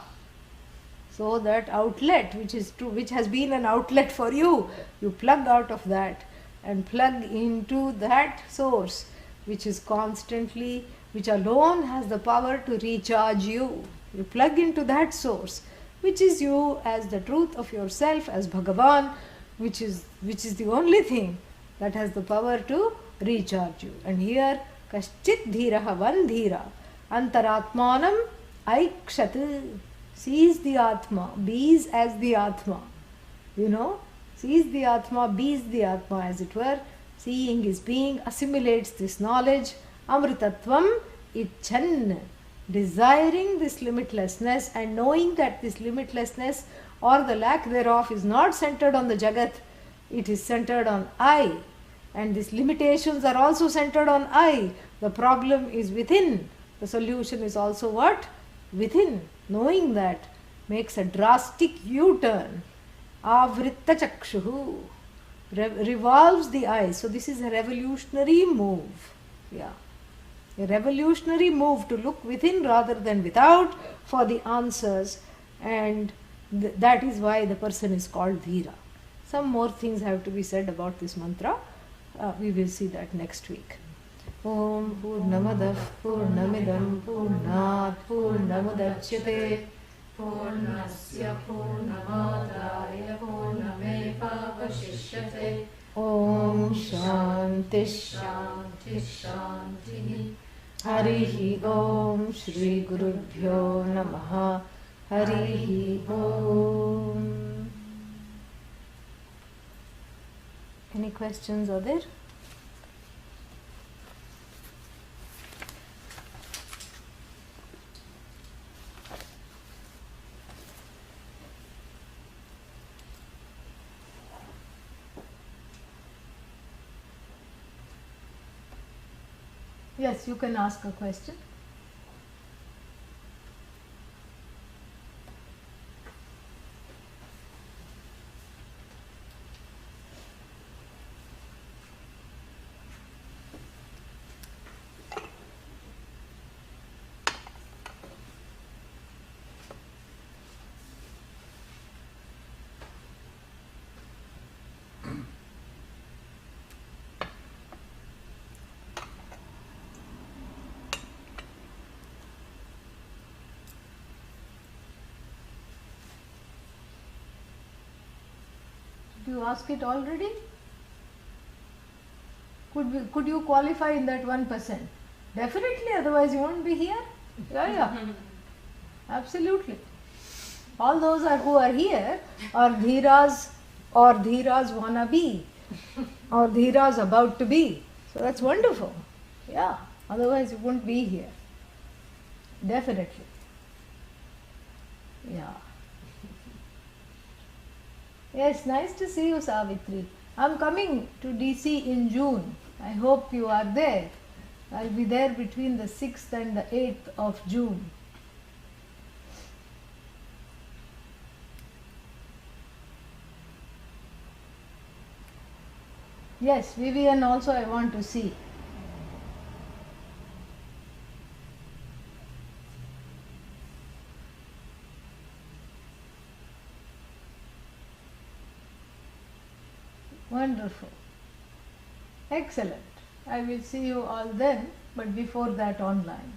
So that outlet, which is true, which has been an outlet for you, you plug out of that and plug into that source, which is constantly, which alone has the power to recharge you. You plug into that source, which is you as the truth of yourself, as Bhagavan, which is the only thing that has the power to recharge you. And here, kaschit dhiraha, one dhira, antaratmanam aikshat, sees the Atma, bees as the Atma. Sees the Atma, bees the Atma, as it were. Seeing is being, assimilates this knowledge. Amritatvam icchan, desiring this limitlessness and knowing that this limitlessness or the lack thereof is not centered on the Jagat, it is centered on I. And these limitations are also centered on I. The problem is within. The solution is also what? Within. Knowing that makes a drastic U-turn. Avritta chakshuhu, revolves the eyes. So this is a revolutionary move. Yeah. A revolutionary move to look within rather than without for the answers, and that is why the person is called Dhira. Some more things have to be said about this mantra. We will see that next week. Om Purnamadah Purnamidam Purnat Purnamudachyate Purnasya Purnamadaya Purnamevavashishyate. Om Shanti Shanti Shanti. Harihi Om Shri Gurubhyo Namaha. Harihi Om. Any questions are there? Yes, you can ask a question. Did you ask it already? Could you qualify in that 1%? Definitely, otherwise you won't be here. Yeah. Absolutely. All those who are here are dhiras or dhiras wanna be or dhiras about to be. So that's wonderful. Yeah. Otherwise you won't be here. Definitely. Yeah. Yes, nice to see you, Savitri. I'm coming to DC in June. I hope you are there. I'll be there between the 6th and the 8th of June. Yes, Vivian also I want to see. Wonderful. Excellent. I will see you all then, but before that online.